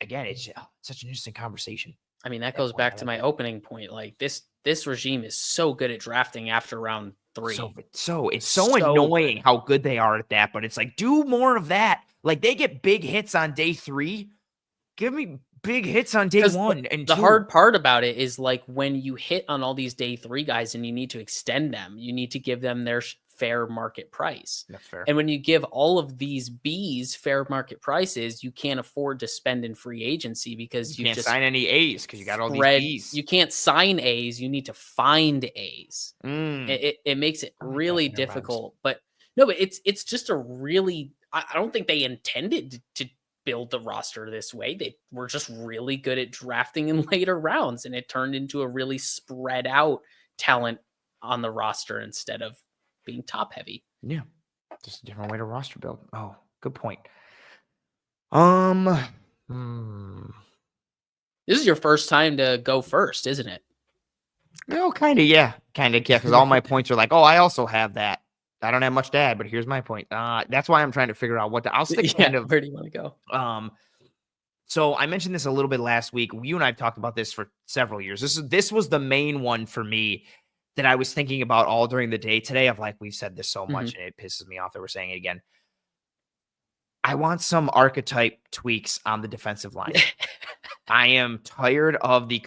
such an interesting conversation. I mean, that goes back to my opening point. Like this regime is so good at drafting after round 3. It's so annoying how good they are at that. But it's like, do more of that. Like they get big hits on day 3. Give me big hits on day 1 and 2. The hard part about it is like when you hit on all these day 3 guys and you need to extend them, you need to give them their fair market price. That's fair. And when you give all of these Bs fair market prices, you can't afford to spend in free agency because you can't just sign any A's because you got all these Bs. You can't sign A's. You need to find A's. It makes it really difficult. But it's just a really, I don't think they intended to build the roster this way. They were just really good at drafting in later rounds, and it turned into a really spread out talent on the roster instead of being top heavy. Yeah, just a different way to roster build. Oh, good point. This is your first time to go first, isn't it? No, kind of, yeah, because all my points are like, oh, I also have that. I don't have much to add, but here's my point. That's why I'm trying to figure out what I'll stick kind of. Where do you want to go? So I mentioned this a little bit last week. You and I have talked about this for several years. This was the main one for me that I was thinking about all during the day today. Of like, we've said this so much, and it pisses me off that we're saying it again. I want some archetype tweaks on the defensive line. I am tired of the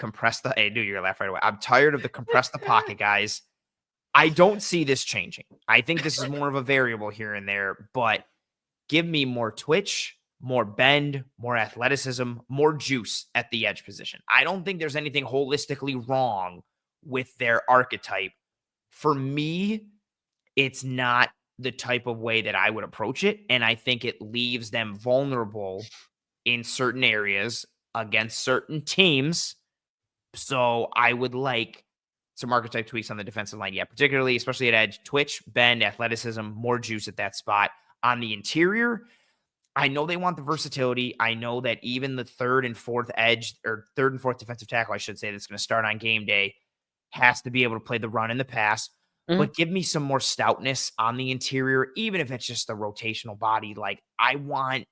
I knew you were laughing right away. I'm tired of the compress the pocket guys. I don't see this changing. I think this is more of a variable here and there, but give me more twitch, more bend, more athleticism, more juice at the edge position. I don't think there's anything holistically wrong with their archetype. For me, it's not the type of way that I would approach it, and I think it leaves them vulnerable in certain areas against certain teams. So I would like some archetype tweaks on the defensive line. Yeah, particularly, especially at edge, twitch, bend, athleticism, more juice at that spot. On the interior, I know they want the versatility. I know that even the third and fourth defensive tackle, I should say, that's going to start on game day has to be able to play the run and the pass. But give me some more stoutness on the interior, even if it's just the rotational body. Like, I want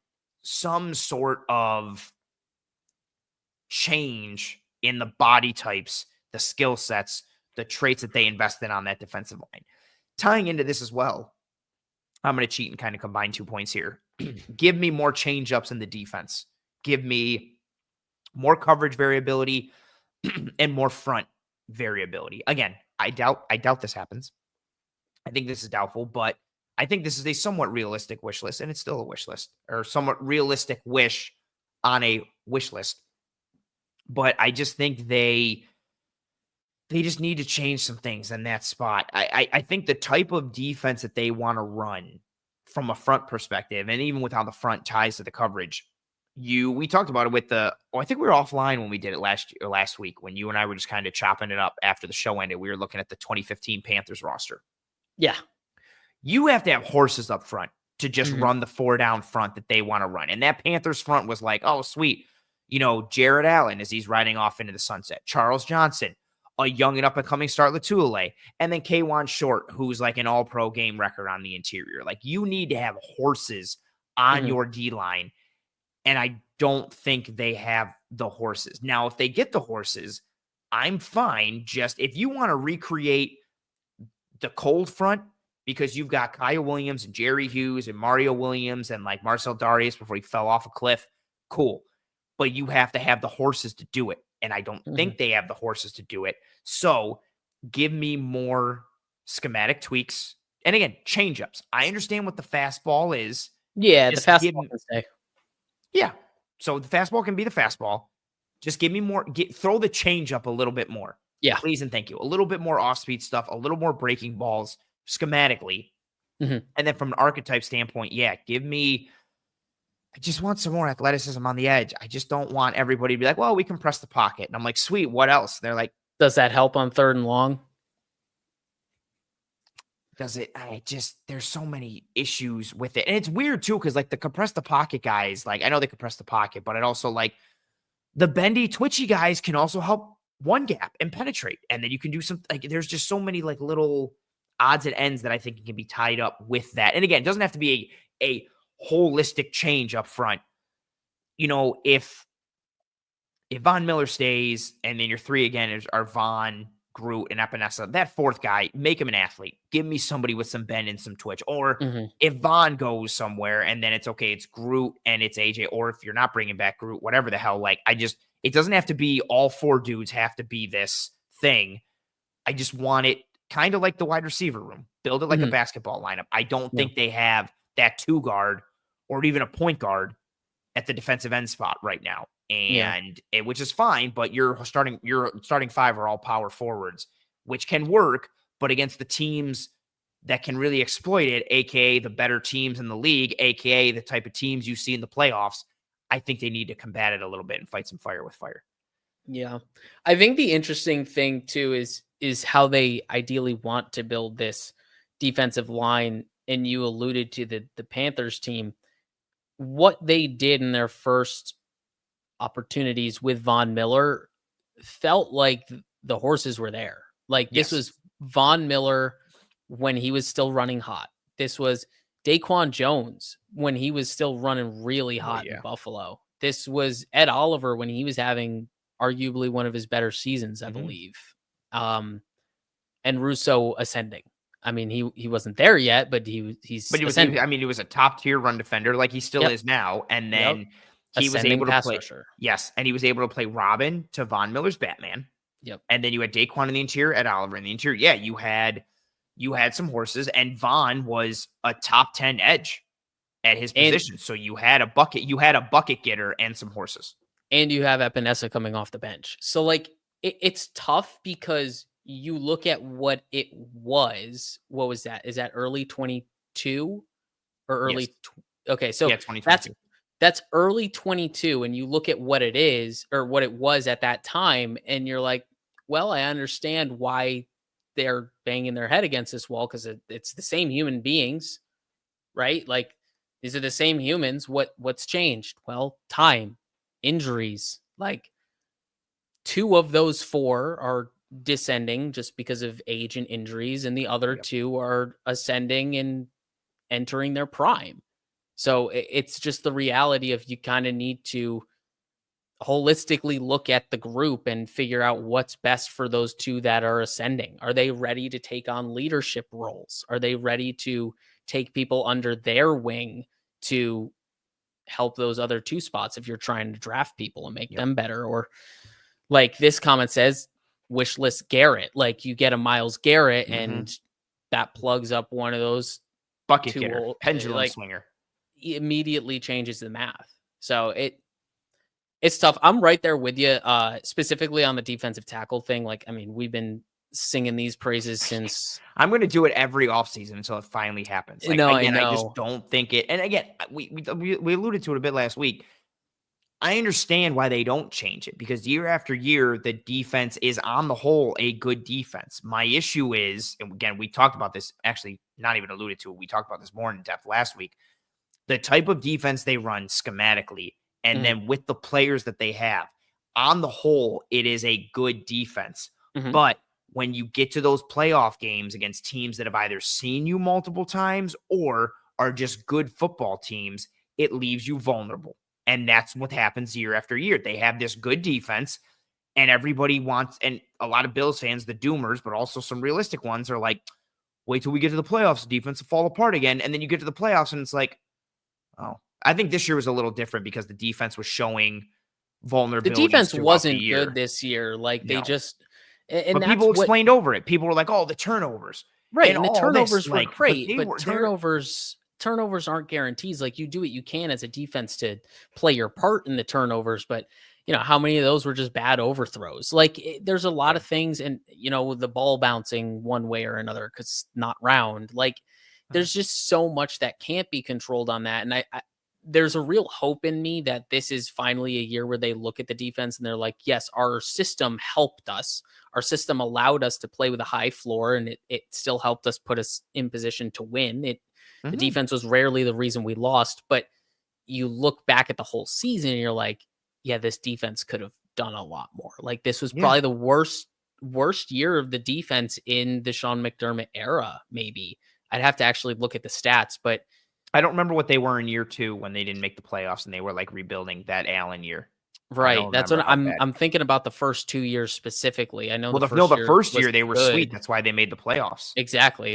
some sort of change in the body types, the skill sets, the traits that they invest in on that defensive line. Tying into this as well, I'm going to cheat and kind of combine 2 points here. Give me more change-ups in the defense. Give me more coverage variability and more front variability. Again, I doubt this happens. I think this is doubtful, but I think this is a somewhat realistic wish list, and it's still a wish list, or somewhat realistic wish on a wish list. But I just think they just need to change some things in that spot. I think the type of defense that they want to run from a front perspective, and even without the front ties to the coverage, we talked about it with I think we were offline when we did it last week, when you and I were just kind of chopping it up after the show ended. We were looking at the 2015 Panthers roster. Yeah. You have to have horses up front to just run the 4-down front that they want to run. And that Panthers front was like, oh, sweet. Jared Allen as he's riding off into the sunset. Charles Johnson, a young and up-and-coming start Latulele. And then K'Wan Short, who's like an all-pro game record on the interior. Like, you need to have horses on your D-line. And I don't think they have the horses. Now, if they get the horses, I'm fine. Just if you want to recreate the cold front, because you've got Kyle Williams and Jerry Hughes and Mario Williams and like Marcel Darius before he fell off a cliff, cool. But you have to have the horses to do it. and I don't think they have the horses to do it. So give me more schematic tweaks. And again, change-ups. I understand what the fastball is. Yeah, Just the fastball can stay. Yeah. So the fastball can be the fastball. Just give me more. Throw the change-up a little bit more. Yeah. Please and thank you. A little bit more off-speed stuff, a little more breaking balls schematically. And then from an archetype standpoint, yeah, give me – I just want some more athleticism on the edge. I just don't want everybody to be like, well, we compress the pocket. And I'm like, sweet, what else? They're like, does that help on 3rd and long? Does it? There's so many issues with it. And it's weird too, because like the compress the pocket guys, like I know they compress the pocket, but it also like the bendy, twitchy guys can also help one gap and penetrate. And then you can do some, like, there's just so many like little odds and ends that I think can be tied up with that. And again, it doesn't have to be a holistic change up front. You know, if Von Miller stays and then your 3 again are Von, Groot, and Epinesa, that 4th guy, make him an athlete. Give me somebody with some bend and some twitch. Or if Von goes somewhere and then it's okay, it's Groot and it's AJ, or if you're not bringing back Groot, whatever the hell, like it doesn't have to be all 4 dudes have to be this thing. I just want it kind of like the wide receiver room. Build it like a basketball lineup. I don't think they have that 2 guard or even a point guard at the defensive end spot right now. And which is fine, but your starting 5 are all power forwards, which can work, but against the teams that can really exploit it, aka the better teams in the league, aka the type of teams you see in the playoffs, I think they need to combat it a little bit and fight some fire with fire. Yeah. I think the interesting thing too is how they ideally want to build this defensive line. And you alluded to the Panthers team. What they did in their first opportunities with Von Miller felt like the horses were there. Like this was Von Miller when he was still running hot. This was Daquan Jones when he was still running really hot in Buffalo. This was Ed Oliver when he was having arguably one of his better seasons, I believe. And Russo ascending. I mean, he wasn't there yet, but he was a top tier run defender like he still is now. And then he was able to play. Rusher. Yes. And he was able to play Robin to Von Miller's Batman. Yep. And then you had Daquan in the interior, Ed Oliver in the interior. Yeah. You had some horses, and Von was a top 10 edge at his position. So you had a bucket getter and some horses. And you have Epinesa coming off the bench. So like it's tough because you look at what it was. What was that? Is that early 22 or early? Yes. Okay. So 2022. That's early 22. And you look at what it is or what it was at that time. And you're like, well, I understand why they're banging their head against this wall. Cause it's the same human beings, right? Like these are the same humans. What's changed? Well, time, injuries, like 2 of those 4 are descending just because of age and injuries, and the other 2 are ascending and entering their prime. So it's just the reality of you kind of need to holistically look at the group and figure out what's best for those 2 that are ascending. Are they ready to take on leadership roles? Are they ready to take people under their wing to help those other 2 spots if you're trying to draft people and make them better? Or like this comment says, wish list Garrett, like you get a Myles Garrett and that plugs up one of those bucket getter, pendulum swinger. Immediately changes the math. So it's tough. I'm right there with you, specifically on the defensive tackle thing. Like, I mean, we've been singing these praises since. I'm going to do it every offseason until it finally happens. Like, no, again, I know. I just don't think it. And again, we alluded to it a bit last week. I understand why they don't change it because year after year, the defense is on the whole a good defense. My issue is, and again, we talked about this, actually not even alluded to it. We talked about this more in depth last week. The type of defense they run schematically, and then with the players that they have, on the whole, it is a good defense. But when you get to those playoff games against teams that have either seen you multiple times or are just good football teams, it leaves you vulnerable. And that's what happens year after year. They have this good defense, and everybody wants, and a lot of Bills fans, the doomers, but also some realistic ones are like, wait till we get to the playoffs, the defense will fall apart again. And then you get to the playoffs and it's like, oh, I think this year was a little different because the defense was showing vulnerabilities The defense throughout wasn't the year. good this year. Like they No. just, and But that's people what, explained over it. People were like, "Oh, the turnovers, right. and And the all this." turnovers were Like, but great, they but were turnovers aren't guarantees. Like you do what you can as a defense to play your part in the turnovers, but how many of those were just bad overthrows? Like there's a lot of things, and with the ball bouncing one way or another because it's not round. Like there's just so much that can't be controlled on that, and I there's a real hope in me that this is finally a year where they look at the defense and they're like, yes, our system helped us. Our system allowed us to play with a high floor, and it still helped us put us in position to win. The defense was rarely the reason we lost, but you look back at the whole season and you're like, yeah, this defense could have done a lot more. Like this was probably the worst year of the defense in the Sean McDermott era. Maybe I'd have to actually look at the stats, but I don't remember what they were in year 2 when they didn't make the playoffs and they were like rebuilding that Allen year. right. That's what I'm thinking about the first 2 years specifically. I know Well, the first year year they were good. sweet. That's why they made the playoffs. Exactly.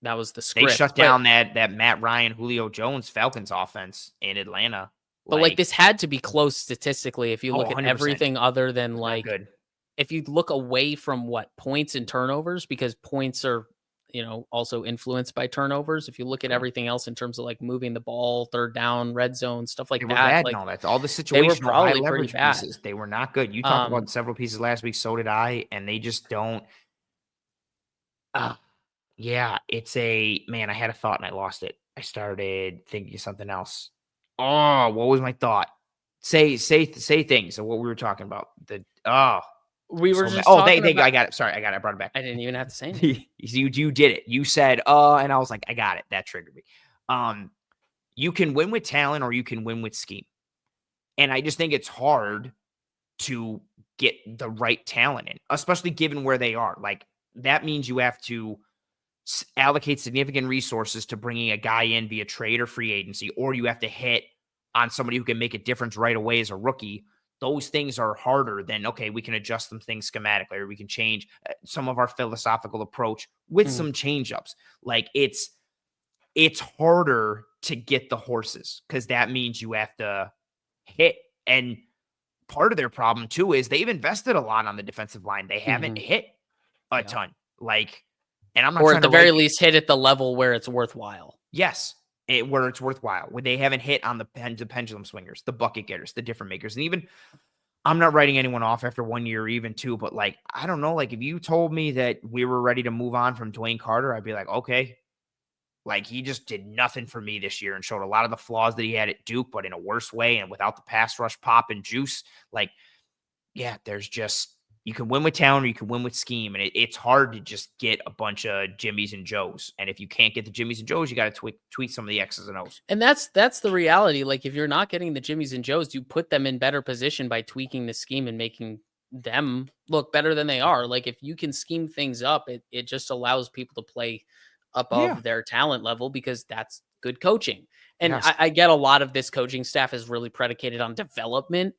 That was the script. They shut down that Matt Ryan, Julio Jones Falcons offense in Atlanta. But like this had to be close statistically if you look at 100%. everything other than like good. If you look away from points and turnovers, because points are also influenced by turnovers. If you look at everything else in terms of like moving the ball, third down, red zone, stuff like They were that. bad Like and all that. All the they were situational high probably pretty leverage bad. pieces. They were not good. You talked about several pieces last week. So did I. And they just don't. Yeah, it's man, I had a thought and I lost it. I started thinking of something else. Oh, what was my thought? Say things of what we were talking about. We were just I talking about, I got it. Sorry, I got it. I brought it back. I didn't even have to say anything. You did it. You said, and I was like, I got it. That triggered me. You can win with talent or you can win with scheme. And I just think it's hard to get the right talent in, especially given where they are. Like that means you have to allocate significant resources to bringing a guy in via trade or free agency, or you have to hit on somebody who can make a difference right away as a rookie. Those things are harder than, okay, we can adjust some things schematically, or we can change some of our philosophical approach with some change-ups. Like it's harder to get the horses because that means you have to hit. And part of their problem too is they've invested a lot on the defensive line. They haven't hit a ton. Like, and I'm not, or trying at the to very least hit at the level where it's worthwhile. Yes. Where it's worthwhile, where they haven't hit on the pendulum swingers, the bucket getters, the different makers. And even I'm not writing anyone off after 1 year or even 2, but like, I don't know, like if you told me that we were ready to move on from Dwayne Carter, I'd be like, okay. Like he just did nothing for me this year and showed a lot of the flaws that he had at Duke, but in a worse way and without the pass rush pop and juice. Like, yeah, there's just, you can win with talent or you can win with scheme. And it's hard to just get a bunch of Jimmies and Joes. And if you can't get the Jimmies and Joes, you got to tweak some of the X's and O's. And that's the reality. Like if you're not getting the Jimmies and Joes, you put them in better position by tweaking the scheme and making them look better than they are. Like if you can scheme things up, it just allows people to play above their talent level because that's good coaching. And I get a lot of this coaching staff is really predicated on development.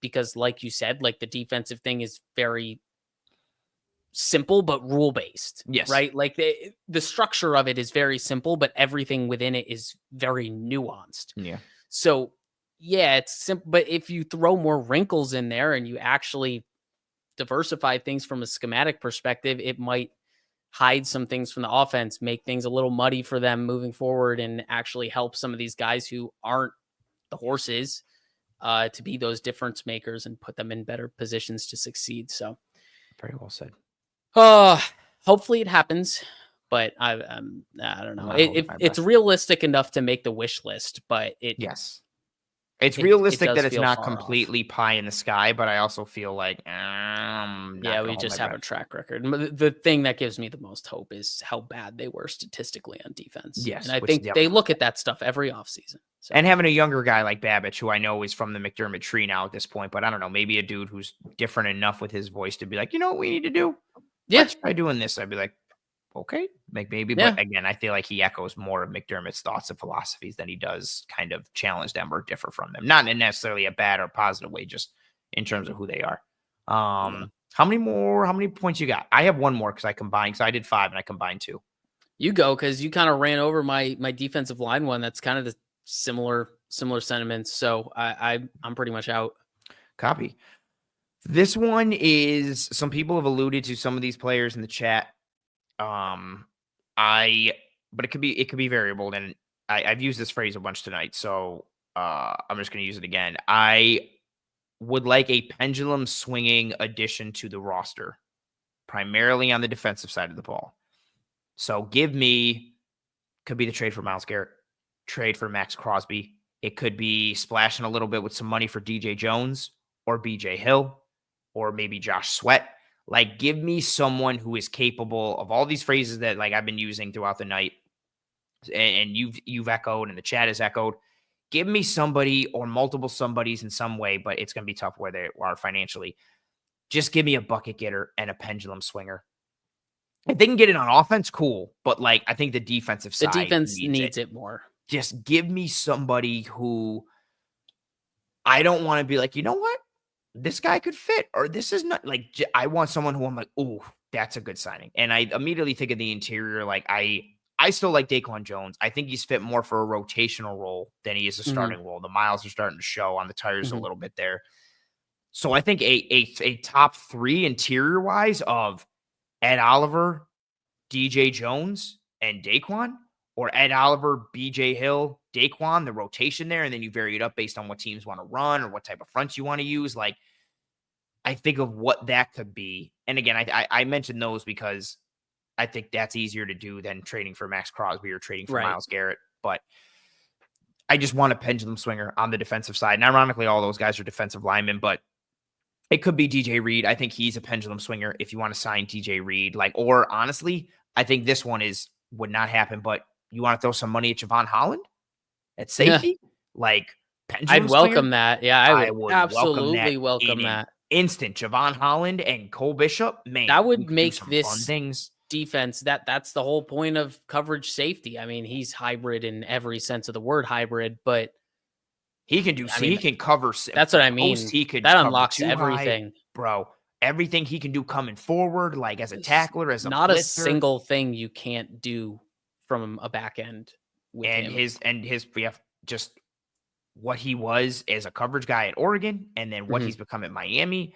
Because like you said, like the defensive thing is very simple, but rule based. Yes. Right. Like the structure of it is very simple, but everything within it is very nuanced. Yeah. So yeah, it's simple, but if you throw more wrinkles in there and you actually diversify things from a schematic perspective, it might hide some things from the offense, make things a little muddy for them moving forward, and actually help some of these guys who aren't the horses to be those difference makers and put them in better positions to succeed. So very well said. Hopefully it happens, but I don't know. It's realistic enough to make the wish list, but it's realistic that it's not completely pie in the sky, but I also feel like, we just have a track record. The thing that gives me the most hope is how bad they were statistically on defense. Yes. And I think they look at that stuff every offseason. So. And having a younger guy like Babich, who I know is from the McDermott tree now at this point, but I don't know, maybe a dude who's different enough with his voice to be like, you know what we need to do? Yeah. Let's try doing this. I'd be like, okay, like maybe. But again, I feel like he echoes more of McDermott's thoughts and philosophies than he does kind of challenge them or differ from them. Not in necessarily a bad or positive way, just in terms of who they are. How many points you got? I have one more because I combined. So I did 5 and I combined 2. You go, because you kind of ran over my defensive line one. That's kind of the similar similar sentiments. So I'm pretty much out. Copy. This one is, some people have alluded to some of these players in the chat. But it could be variable. And I've used this phrase a bunch tonight, so I'm just going to use it again. I would like a pendulum swinging addition to the roster, primarily on the defensive side of the ball. So could be the trade for Myles Garrett, trade for Max Crosby. It could be splashing a little bit with some money for DJ Jones or BJ Hill or maybe Josh Sweat. Like, give me someone who is capable of all these phrases that, like, I've been using throughout the night, and you've echoed and the chat has echoed. Give me somebody or multiple somebodies in some way, but it's going to be tough where they are financially. Just give me a bucket getter and a pendulum swinger. If they can get it on offense, cool. But, like, I think the defensive side needs it more. Just give me somebody who I don't want to be like, you know what? This guy could fit, or this is not, like, I want someone who I'm like, oh, that's a good signing. And I immediately think of the interior. Like, I still like Daquan Jones. I think he's fit more for a rotational role than he is a starting role. The miles are starting to show on the tires a little bit there. So I think a top three interior wise of Ed Oliver, DJ Jones, and Daquan, or Ed Oliver, BJ Hill, Daquan, the rotation there, and then you vary it up based on what teams want to run or what type of fronts you want to use. Like, I think of what that could be. And again, I mentioned those because I think that's easier to do than trading for Max Crosby or trading for Myles Garrett. But I just want a pendulum swinger on the defensive side. And ironically, all those guys are defensive linemen, but it could be DJ Reed. I think he's a pendulum swinger if you want to sign DJ Reed. Like, or honestly, I think this one would not happen, but you want to throw some money at Javon Holland at safety? Yeah. Like, pendulum I'd welcome swinger? that. Yeah, I would absolutely welcome that. Instant. Javon Holland and Cole Bishop, man. That would make this fun things. Defense, that's the whole point of coverage safety. I mean, he's hybrid in every sense of the word hybrid, but he can do, he can cover. That's what I mean. That unlocks everything. High, bro. Everything he can do coming forward, like as a tackler, as a not blitzer. A single thing you can't do from a back end with and him. Just what he was as a coverage guy at Oregon, and then what he's become at Miami.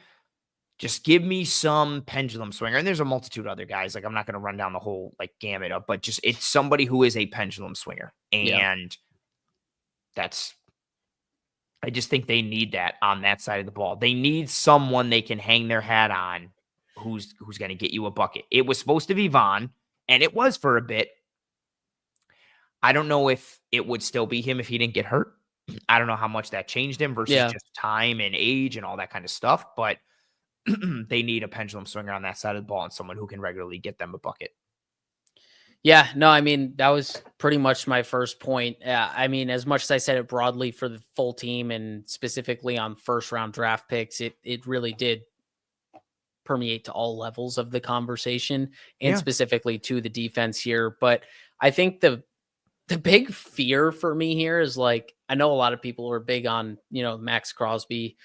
Just give me some pendulum swinger. And there's a multitude of other guys. Like, I'm not going to run down the whole, like, gamut up, but just, it's somebody who is a pendulum swinger. And I just think they need that on that side of the ball. They need someone they can hang their hat on who's going to get you a bucket. It was supposed to be Vaughn, and it was for a bit. I don't know if it would still be him if he didn't get hurt. I don't know how much that changed him versus just time and age and all that kind of stuff, but they need a pendulum swinger on that side of the ball and someone who can regularly get them a bucket. Yeah, no, I mean, that was pretty much my first point. I mean, as much as I said it broadly for the full team and specifically on first round draft picks, it really did permeate to all levels of the conversation and specifically to the defense here. But I think the big fear for me here is, like, I know a lot of people are big on, Max Crosby.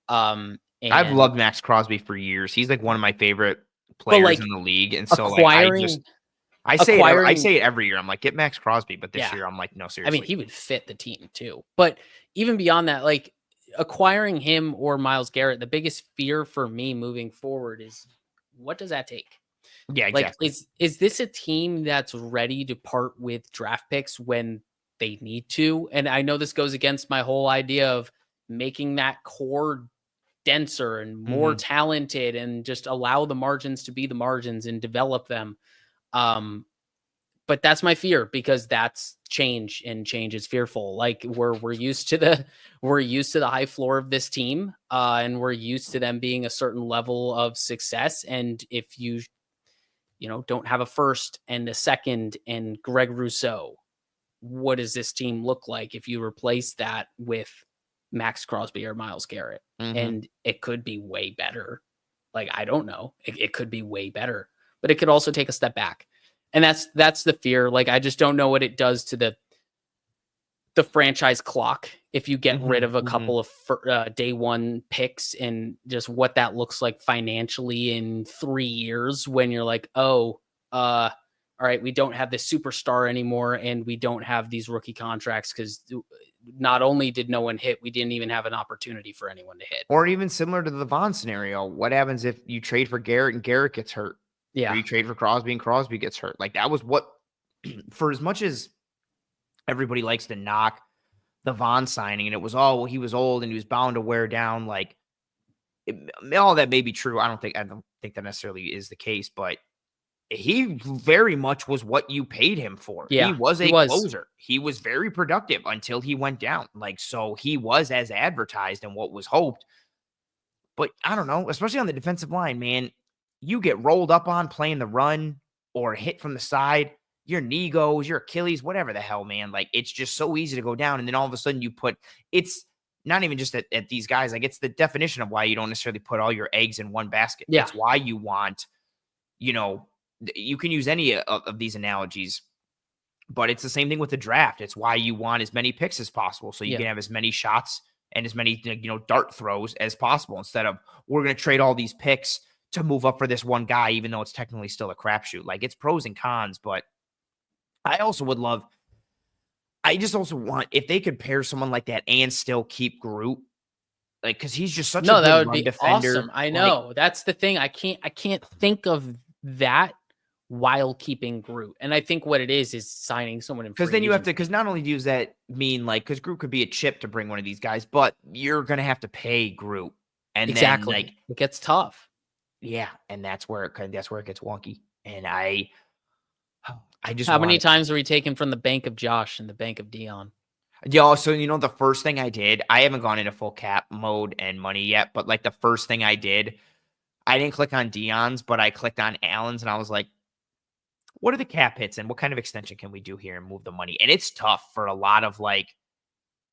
I've loved Max Crosby for years. He's like one of my favorite players in the league. And so I say it every year. I'm like, get Max Crosby. But this year I'm like, no, seriously. I mean, he would fit the team too. But even beyond that, like, acquiring him or Myles Garrett, the biggest fear for me moving forward is, what does that take? Yeah, exactly. Like, is this a team that's ready to part with draft picks when they need to? And I know this goes against my whole idea of making that core denser and more talented and just allow the margins to be the margins and develop them. But that's my fear, because that's change, and change is fearful. Like, we're used to the high floor of this team, and we're used to them being a certain level of success. And if you don't have a first and a second and Greg Rousseau, what does this team look like if you replace that with Max Crosby or Myles Garrett? And it could be way better. Like, I don't know. It could be way better, but it could also take a step back. And that's the fear. Like, I just don't know what it does to the franchise clock if you get rid of a couple of day one picks, and just what that looks like financially in 3 years when you're like, all right, we don't have this superstar anymore, and we don't have these rookie contracts because not only did no one hit, we didn't even have an opportunity for anyone to hit. Or even similar to the Vaughn scenario, what happens if you trade for Garrett and Garrett gets hurt? Yeah. Or you trade for Crosby and Crosby gets hurt. Like that was what, for as much as everybody likes to knock the Vaughn signing, and it was, oh, well, he was old and he was bound to wear down. Like all that may be true. I don't think that necessarily is the case, but he very much was what you paid him for. Yeah, he was a closer. He was very productive until he went down. Like, so he was as advertised and what was hoped. But I don't know, especially on the defensive line, man, you get rolled up on playing the run or hit from the side, your knee goes, your Achilles, whatever the hell, man. Like, it's just so easy to go down. And then all of a sudden it's not even just at these guys. Like, it's the definition of why you don't necessarily put all your eggs in one basket. Yeah. It's why you want, you can use any of these analogies, but it's the same thing with the draft. It's why you want as many picks as possible so you can have as many shots and as many dart throws as possible instead of we're going to trade all these picks to move up for this one guy, even though it's technically still a crapshoot. Like, it's pros and cons, but I also would love – I just also want – if they could pair someone like that and still keep Groot, like, because he's just such a good that would run be defender. Awesome. I know. Like, that's the thing. I can't think of that while keeping Groot. And I think what it is signing someone in. Because then you have to, because not only does that mean like, because Groot could be a chip to bring one of these guys, but you're going to have to pay Groot. And then like, it gets tough. Yeah. And that's where it gets wonky. And I just, how many times are we taken from the bank of Josh and the bank of Dion? Yeah. So, the first thing I did, I haven't gone into full cap mode and money yet, but like the first thing I did, I didn't click on Dion's, but I clicked on Allen's and I was like, what are the cap hits and what kind of extension can we do here and move the money? And it's tough for a lot of like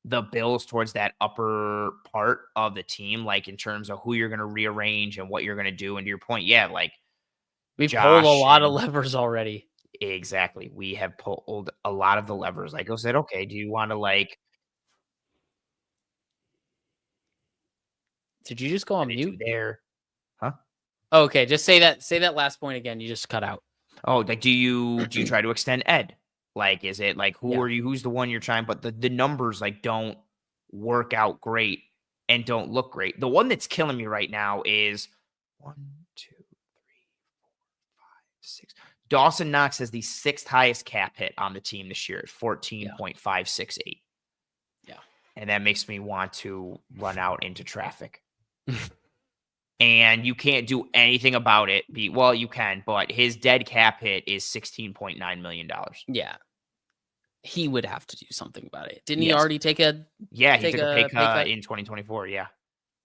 the bills towards that upper part of the team, like in terms of who you're going to rearrange and what you're going to do. And to your point, yeah, like we've pulled a lot of levers already. Exactly. We have pulled a lot of the levers. Like I said, okay, do you want to like. Did you just go on mute there? Huh? Okay, just say that last point again. You just cut out. Oh, like do you try to extend Ed? Like, is it like who's the one you're trying? But the numbers like don't work out great and don't look great. The one that's killing me right now is 1, 2, 3, 4, 5, 6. Dawson Knox has the 6th highest cap hit on the team this year at 14.568. Yeah. And that makes me want to run out into traffic. And you can't do anything about it. Well, you can, but his dead cap hit is $16.9 million. Yeah. He would have to do something about it. Didn't he already take a he took a pay cut in 2024, yeah.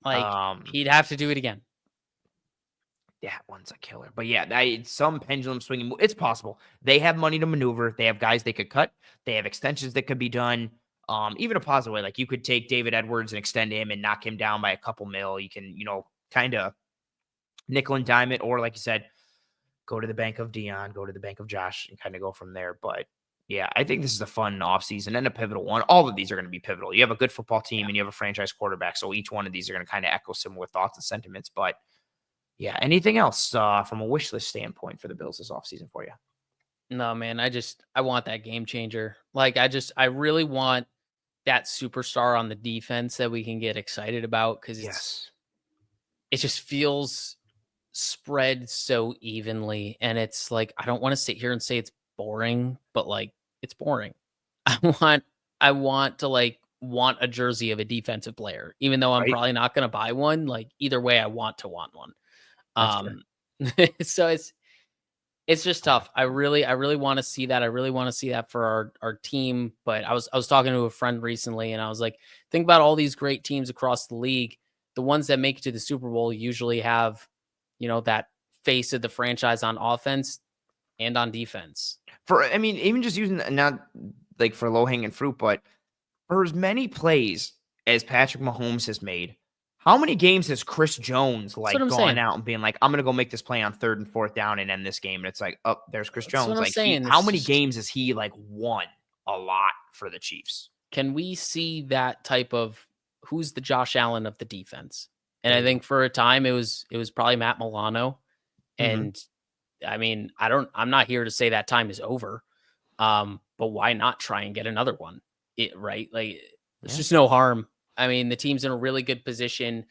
Like he'd have to do it again. That one's a killer. But yeah, some pendulum swinging. It's possible. They have money to maneuver. They have guys they could cut. They have extensions that could be done. Even a positive way. Like you could take David Edwards and extend him and knock him down by a couple mil. You can, kind of nickel and dime it. Or like you said, go to the bank of Dion, go to the bank of Josh and kind of go from there. But yeah, I think this is a fun offseason and a pivotal one. All of these are going to be pivotal. You have a good football team and you have a franchise quarterback. So each one of these are going to kind of echo similar thoughts and sentiments. But yeah, anything else from a wish list standpoint for the Bills this offseason for you? No, man, I want that game changer. Like I really want that superstar on the defense that we can get excited about because it just feels spread so evenly. And it's like, I don't want to sit here and say it's boring, but like it's boring. I want to like want a jersey of a defensive player, even though I'm probably not going to buy one. Like either way, I want one. So it's just tough. I really want to see that. I really want to see that for our team. But I was talking to a friend recently and I was like, think about all these great teams across the league. The ones that make it to the Super Bowl usually have, that face of the franchise on offense and on defense. Even just using not like for low hanging fruit, but for as many plays as Patrick Mahomes has made, how many games has Chris Jones gone out and being like, I'm going to go make this play on 3rd and 4th down and end this game? And it's like, oh, there's Chris Jones. Like, how many games has he won? A lot for the Chiefs. Can we see that type of who's the Josh Allen of the defense? And I think for a time it was probably Matt Milano. And I'm not here to say that time is over. But why not try and get another one? Right? Like There's just no harm. I mean, the team's in a really good position.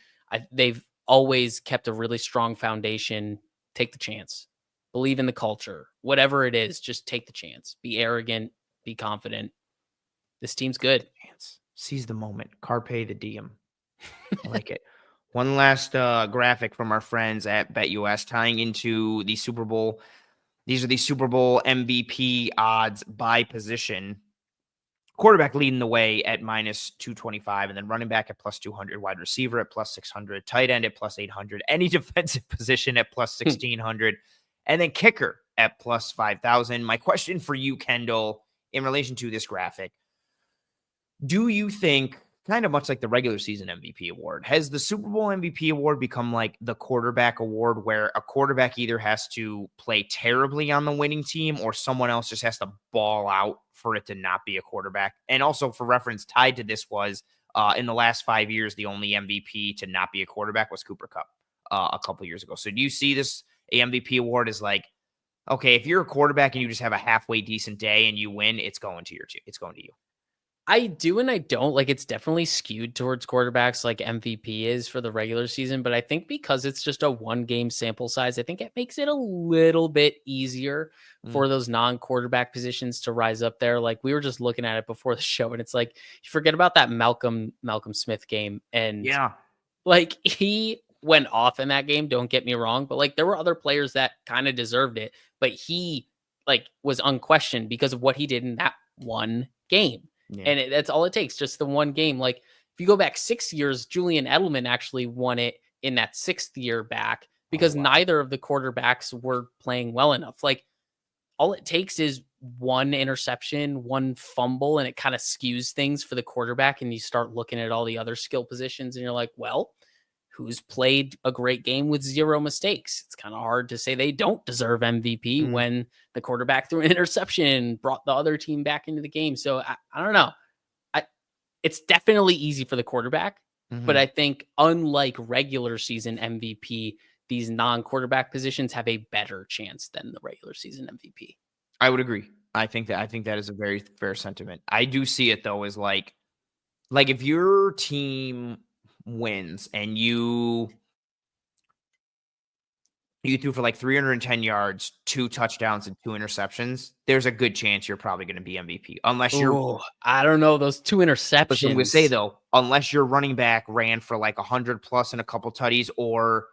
They've always kept a really strong foundation. Take the chance. Believe in the culture. Whatever it is, just take the chance. Be arrogant. Be confident. This team's good. Seize the moment. Carpe the diem. I like it. One last graphic from our friends at BetUS tying into the Super Bowl. These are the Super Bowl MVP odds by position. Quarterback leading the way at minus 225, and then running back at plus 200, wide receiver at plus 600, tight end at plus 800, any defensive position at plus 1600, and then kicker at plus 5,000. My question for you, Kendall, in relation to this graphic, do you think, kind of much like the regular season MVP award, has the Super Bowl MVP award become like the quarterback award where a quarterback either has to play terribly on the winning team or someone else just has to ball out for it to not be a quarterback? And also for reference, tied to this was in the last 5 years, the only MVP to not be a quarterback was Cooper Kupp a couple years ago. So do you see this MVP award as like, okay, if you're a quarterback and you just have a halfway decent day and you win, it's going to you? I do and I don't. Like, it's definitely skewed towards quarterbacks like MVP is for the regular season. But I think because it's just a 1-game sample size, I think it makes it a little bit easier for those non-quarterback positions to rise up there. Like, we were just looking at it before the show, and it's like, you forget about that Malcolm Smith game. And like, he went off in that game, don't get me wrong, but like there were other players that kind of deserved it, but he like was unquestioned because of what he did in that one game. Yeah. And that's all it takes, just the one game. Like if you go back 6 years, Julian Edelman actually won it in that 6th year back because neither of the quarterbacks were playing well enough. Like all it takes is one interception, one fumble, and it kind of skews things for the quarterback. And you start looking at all the other skill positions and you're like, well, who's played a great game with 0 mistakes? It's kind of hard to say they don't deserve MVP when the quarterback threw an interception, brought the other team back into the game. So I don't know. It's definitely easy for the quarterback, but I think unlike regular season MVP, these non-quarterback positions have a better chance than the regular season MVP. I would agree. I think that is a very fair sentiment. I do see it though as like if your team wins and you threw for like 310 yards, 2 touchdowns and 2 interceptions, there's a good chance you're probably going to be MVP. Unless you're I don't know, those 2 interceptions. I'm going to say though, unless your running back ran for like 100 plus and a couple tutties, or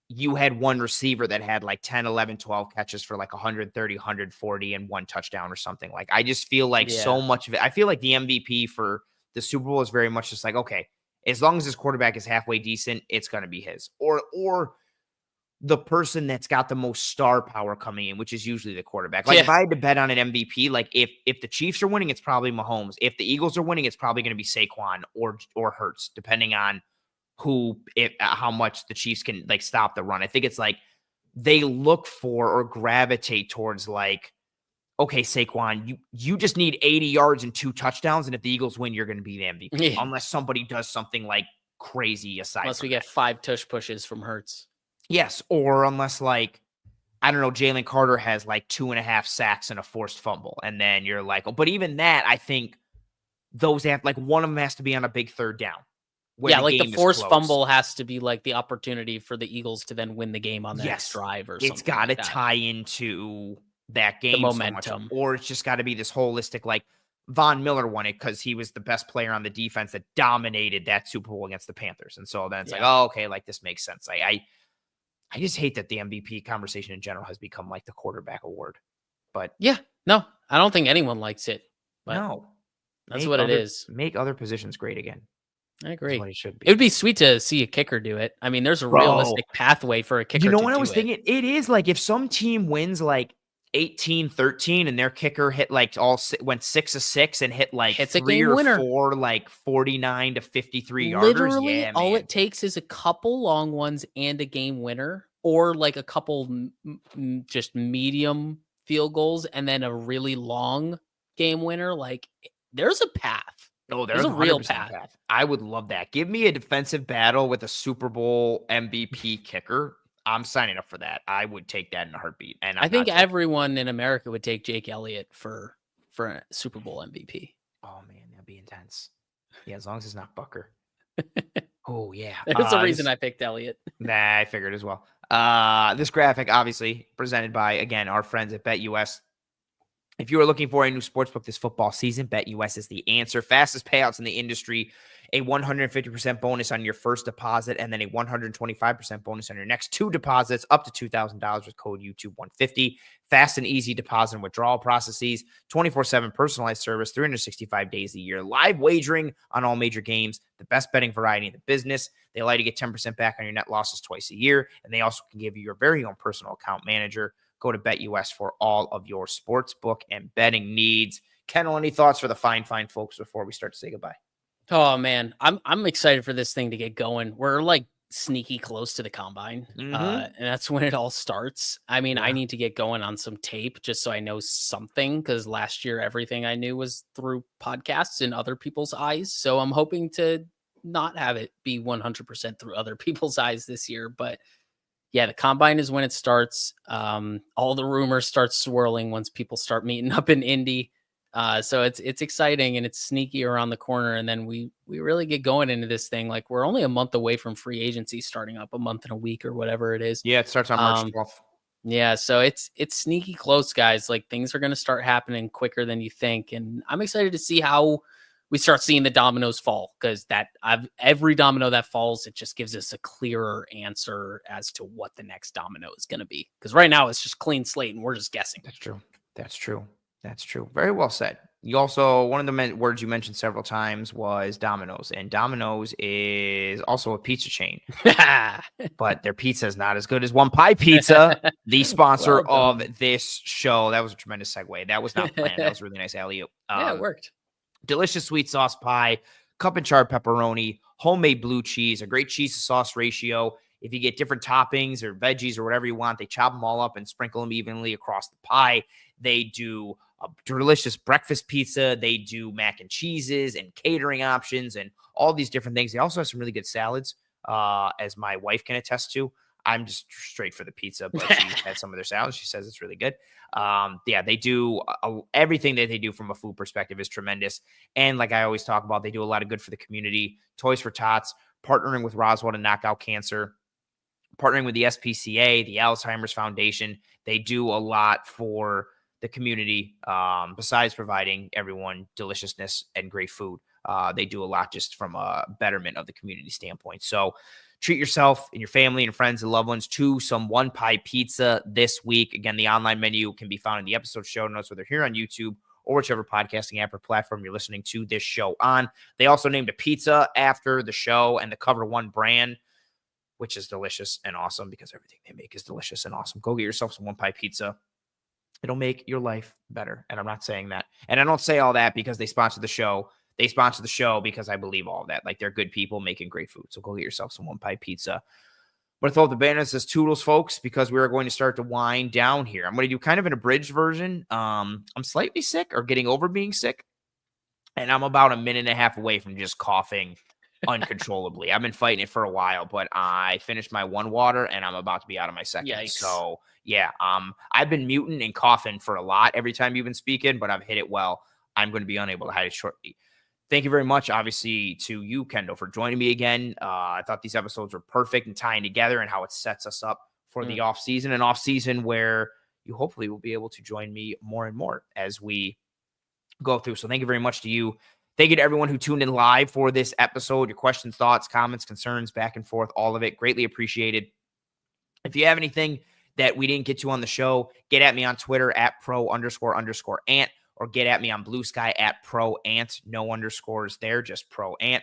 you had one receiver that had like 10, 11, 12 catches for like 130, 140 and 1 touchdown or something. Like I just feel like so much of it. I feel like the MVP for the Super Bowl is very much just like, okay, as long as his quarterback is halfway decent, it's going to be his. Or the person that's got the most star power coming in, which is usually the quarterback. Like if I had to bet on an MVP, like if the Chiefs are winning, it's probably Mahomes. If the Eagles are winning, it's probably going to be Saquon or Hurts, depending on how much the Chiefs can like stop the run. I think it's like they look for or gravitate towards like, okay, Saquon, you just need 80 yards and 2 touchdowns, and if the Eagles win, you're going to be the MVP. Unless somebody does something like crazy aside. Unless we get 5 tush pushes from Hurts. Yes, or unless like, I don't know, Jalen Carter has like 2.5 sacks and a forced fumble, and then you're like, oh, but even that, I think those have like one of them has to be on a big 3rd down. Yeah, like the forced fumble has to be like the opportunity for the Eagles to then win the game on the next drive or something. It's got to tie into that game, the momentum, so much, or it's just got to be this holistic. Like Von Miller won it because he was the best player on the defense that dominated that Super Bowl against the Panthers, and so then it's like, oh, okay, like this makes sense. I just hate that the MVP conversation in general has become like the quarterback award. But no, I don't think anyone likes it. But no, that's what it is. Make other positions great again. I agree. That's what it should be. It would be sweet to see a kicker do it. I mean, there's a realistic pathway for a kicker. You know what I was thinking? It is like if some team wins like 18-13 and their kicker hit like went 6 of 6 and hit like 3 or 4 like 49 to 53 yarders. Literally, all it takes is a couple long ones and a game winner, or like a couple just medium field goals and then a really long game winner. Like there's a path. Oh, there's a real path. I would love that. Give me a defensive battle with a Super Bowl MVP kicker. I'm signing up for that. I would take that in a heartbeat. And I think everyone in America would take Jake Elliott for a Super Bowl MVP. Oh man, that'd be intense. Yeah, as long as it's not Bucker. Oh, yeah. There's a reason I picked Elliott. Nah, I figured as well. This graphic, obviously, presented by, again, our friends at BetUS. If you are looking for a new sportsbook this football season, BetUS is the answer. Fastest payouts in the industry, a 150% bonus on your first deposit, and then a 125% bonus on your next 2 deposits, up to $2,000 with code YouTube150. Fast and easy deposit and withdrawal processes, 24/7 personalized service, 365 days a year, live wagering on all major games, the best betting variety in the business. They allow you to get 10% back on your net losses twice a year, and they also can give you your very own personal account manager. Go to BetUS for all of your sportsbook and betting needs. Kendall, any thoughts for the fine folks before we start to say goodbye? Oh man, I'm excited for this thing to get going. We're like sneaky close to the combine, and that's when it all starts. I mean, I need to get going on some tape just so I know something, because last year everything I knew was through podcasts and other people's eyes. So I'm hoping to not have it be 100% through other people's eyes this year, but yeah, the combine is when it starts. All the rumors start swirling once people start meeting up in Indy. So it's exciting and it's sneaky around the corner. And then we really get going into this thing. Like, we're only a month away from free agency starting up, a month and a week or whatever it is. Yeah, it starts on March 12th. Yeah, so it's sneaky close, guys. Like, things are going to start happening quicker than you think. And I'm excited to see how we start seeing the dominoes fall, because every domino that falls, it just gives us a clearer answer as to what the next domino is going to be. Because right now it's just clean slate and we're just guessing. That's true. Very well said. You also, one of the words you mentioned several times was Domino's, and Domino's is also a pizza chain, but their pizza is not as good as One Pie Pizza, the sponsor of this show. That was a tremendous segue. That was not planned. That was a really nice alley-oop. Yeah, it worked. Delicious sweet sauce pie, cup and chard pepperoni, homemade blue cheese, a great cheese to sauce ratio. If you get different toppings or veggies or whatever you want, they chop them all up and sprinkle them evenly across the pie. They do a delicious breakfast pizza. They do mac and cheeses and catering options and all these different things. They also have some really good salads, as my wife can attest to. I'm just straight for the pizza, but she had some of their salads. She says it's really good. Yeah, they do everything that they do from a food perspective is tremendous. And like I always talk about, they do a lot of good for the community. Toys for Tots, partnering with Roswell to knock out cancer, partnering with the SPCA, the Alzheimer's Foundation. They do a lot for the community, besides providing everyone deliciousness and great food. They do a lot just from a betterment of the community standpoint. So treat yourself and your family and friends and loved ones to some One Pie Pizza this week. Again, the online menu can be found in the episode show notes, whether here on YouTube or whichever podcasting app or platform you're listening to this show on. They also named a pizza after the show and the Cover One brand, which is delicious and awesome because everything they make is delicious and awesome. Go get yourself some One Pie Pizza. It'll make your life better. And I'm not saying that. And I don't say all that because they sponsor the show. They sponsor the show because I believe all of that. Like, they're good people making great food. So go get yourself some One Pie Pizza. But I throw up the banner that says Toodles, folks, because we're going to start to wind down here. I'm going to do kind of an abridged version. I'm slightly sick or getting over being sick. And I'm about a minute and a half away from just coughing uncontrollably. I've been fighting it for a while, but I finished my one water and I'm about to be out of my second. Yikes. So yeah, I've been muting and coughing for a lot every time you've been speaking, but I've hit it well. I'm going to be unable to hide it shortly. Thank you very much, obviously, to you, Kendall, for joining me again. I thought these episodes were perfect and tying together and how it sets us up for the off season where you hopefully will be able to join me more and more as we go through. So thank you very much to you. Thank you to everyone who tuned in live for this episode. Your questions, thoughts, comments, concerns, back and forth, all of it. Greatly appreciated. If you have anything that we didn't get to on the show, get at me on Twitter at @pro__ant, or get at me on Blue Sky at @proant. No underscores there, just @proant.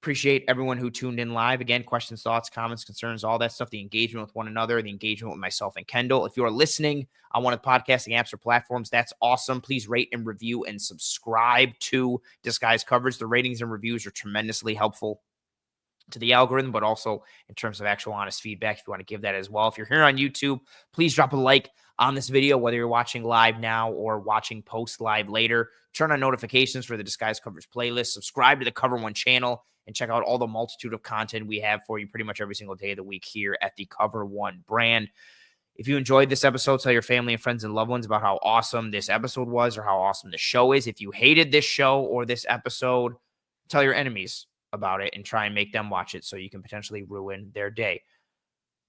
Appreciate everyone who tuned in live. Again, questions, thoughts, comments, concerns, all that stuff, the engagement with one another, the engagement with myself and Kendall. If you are listening on one of the podcasting apps or platforms, that's awesome. Please rate and review and subscribe to Disguise Coverage. The ratings and reviews are tremendously helpful to the algorithm, but also in terms of actual honest feedback, if you want to give that as well. If you're here on YouTube, please drop a like on this video, whether you're watching live now or watching post live later. Turn on notifications for the Disguise Coverage playlist. Subscribe to the Cover One channel and check out all the multitude of content we have for you pretty much every single day of the week here at the Cover One brand. If you enjoyed this episode, tell your family and friends and loved ones about how awesome this episode was or how awesome the show is. If you hated this show or this episode, tell your enemies about it and try and make them watch it so you can potentially ruin their day.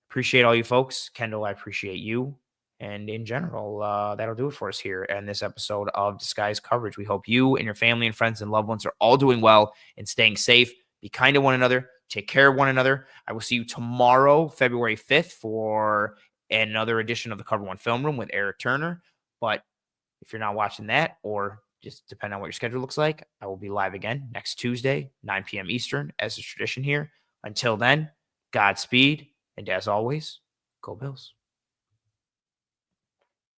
Appreciate all you folks. Kendall, I appreciate you. And in general, that'll do it for us here in this episode of Disguise Coverage. We hope you and your family and friends and loved ones are all doing well and staying safe. Be kind to one another. Take care of one another. I will see you tomorrow, February 5th, for another edition of the Cover One Film Room with Eric Turner. But if you're not watching that, or just depending on what your schedule looks like, I will be live again next Tuesday, 9 p.m. Eastern, as is tradition here. Until then, Godspeed. And as always, go Bills.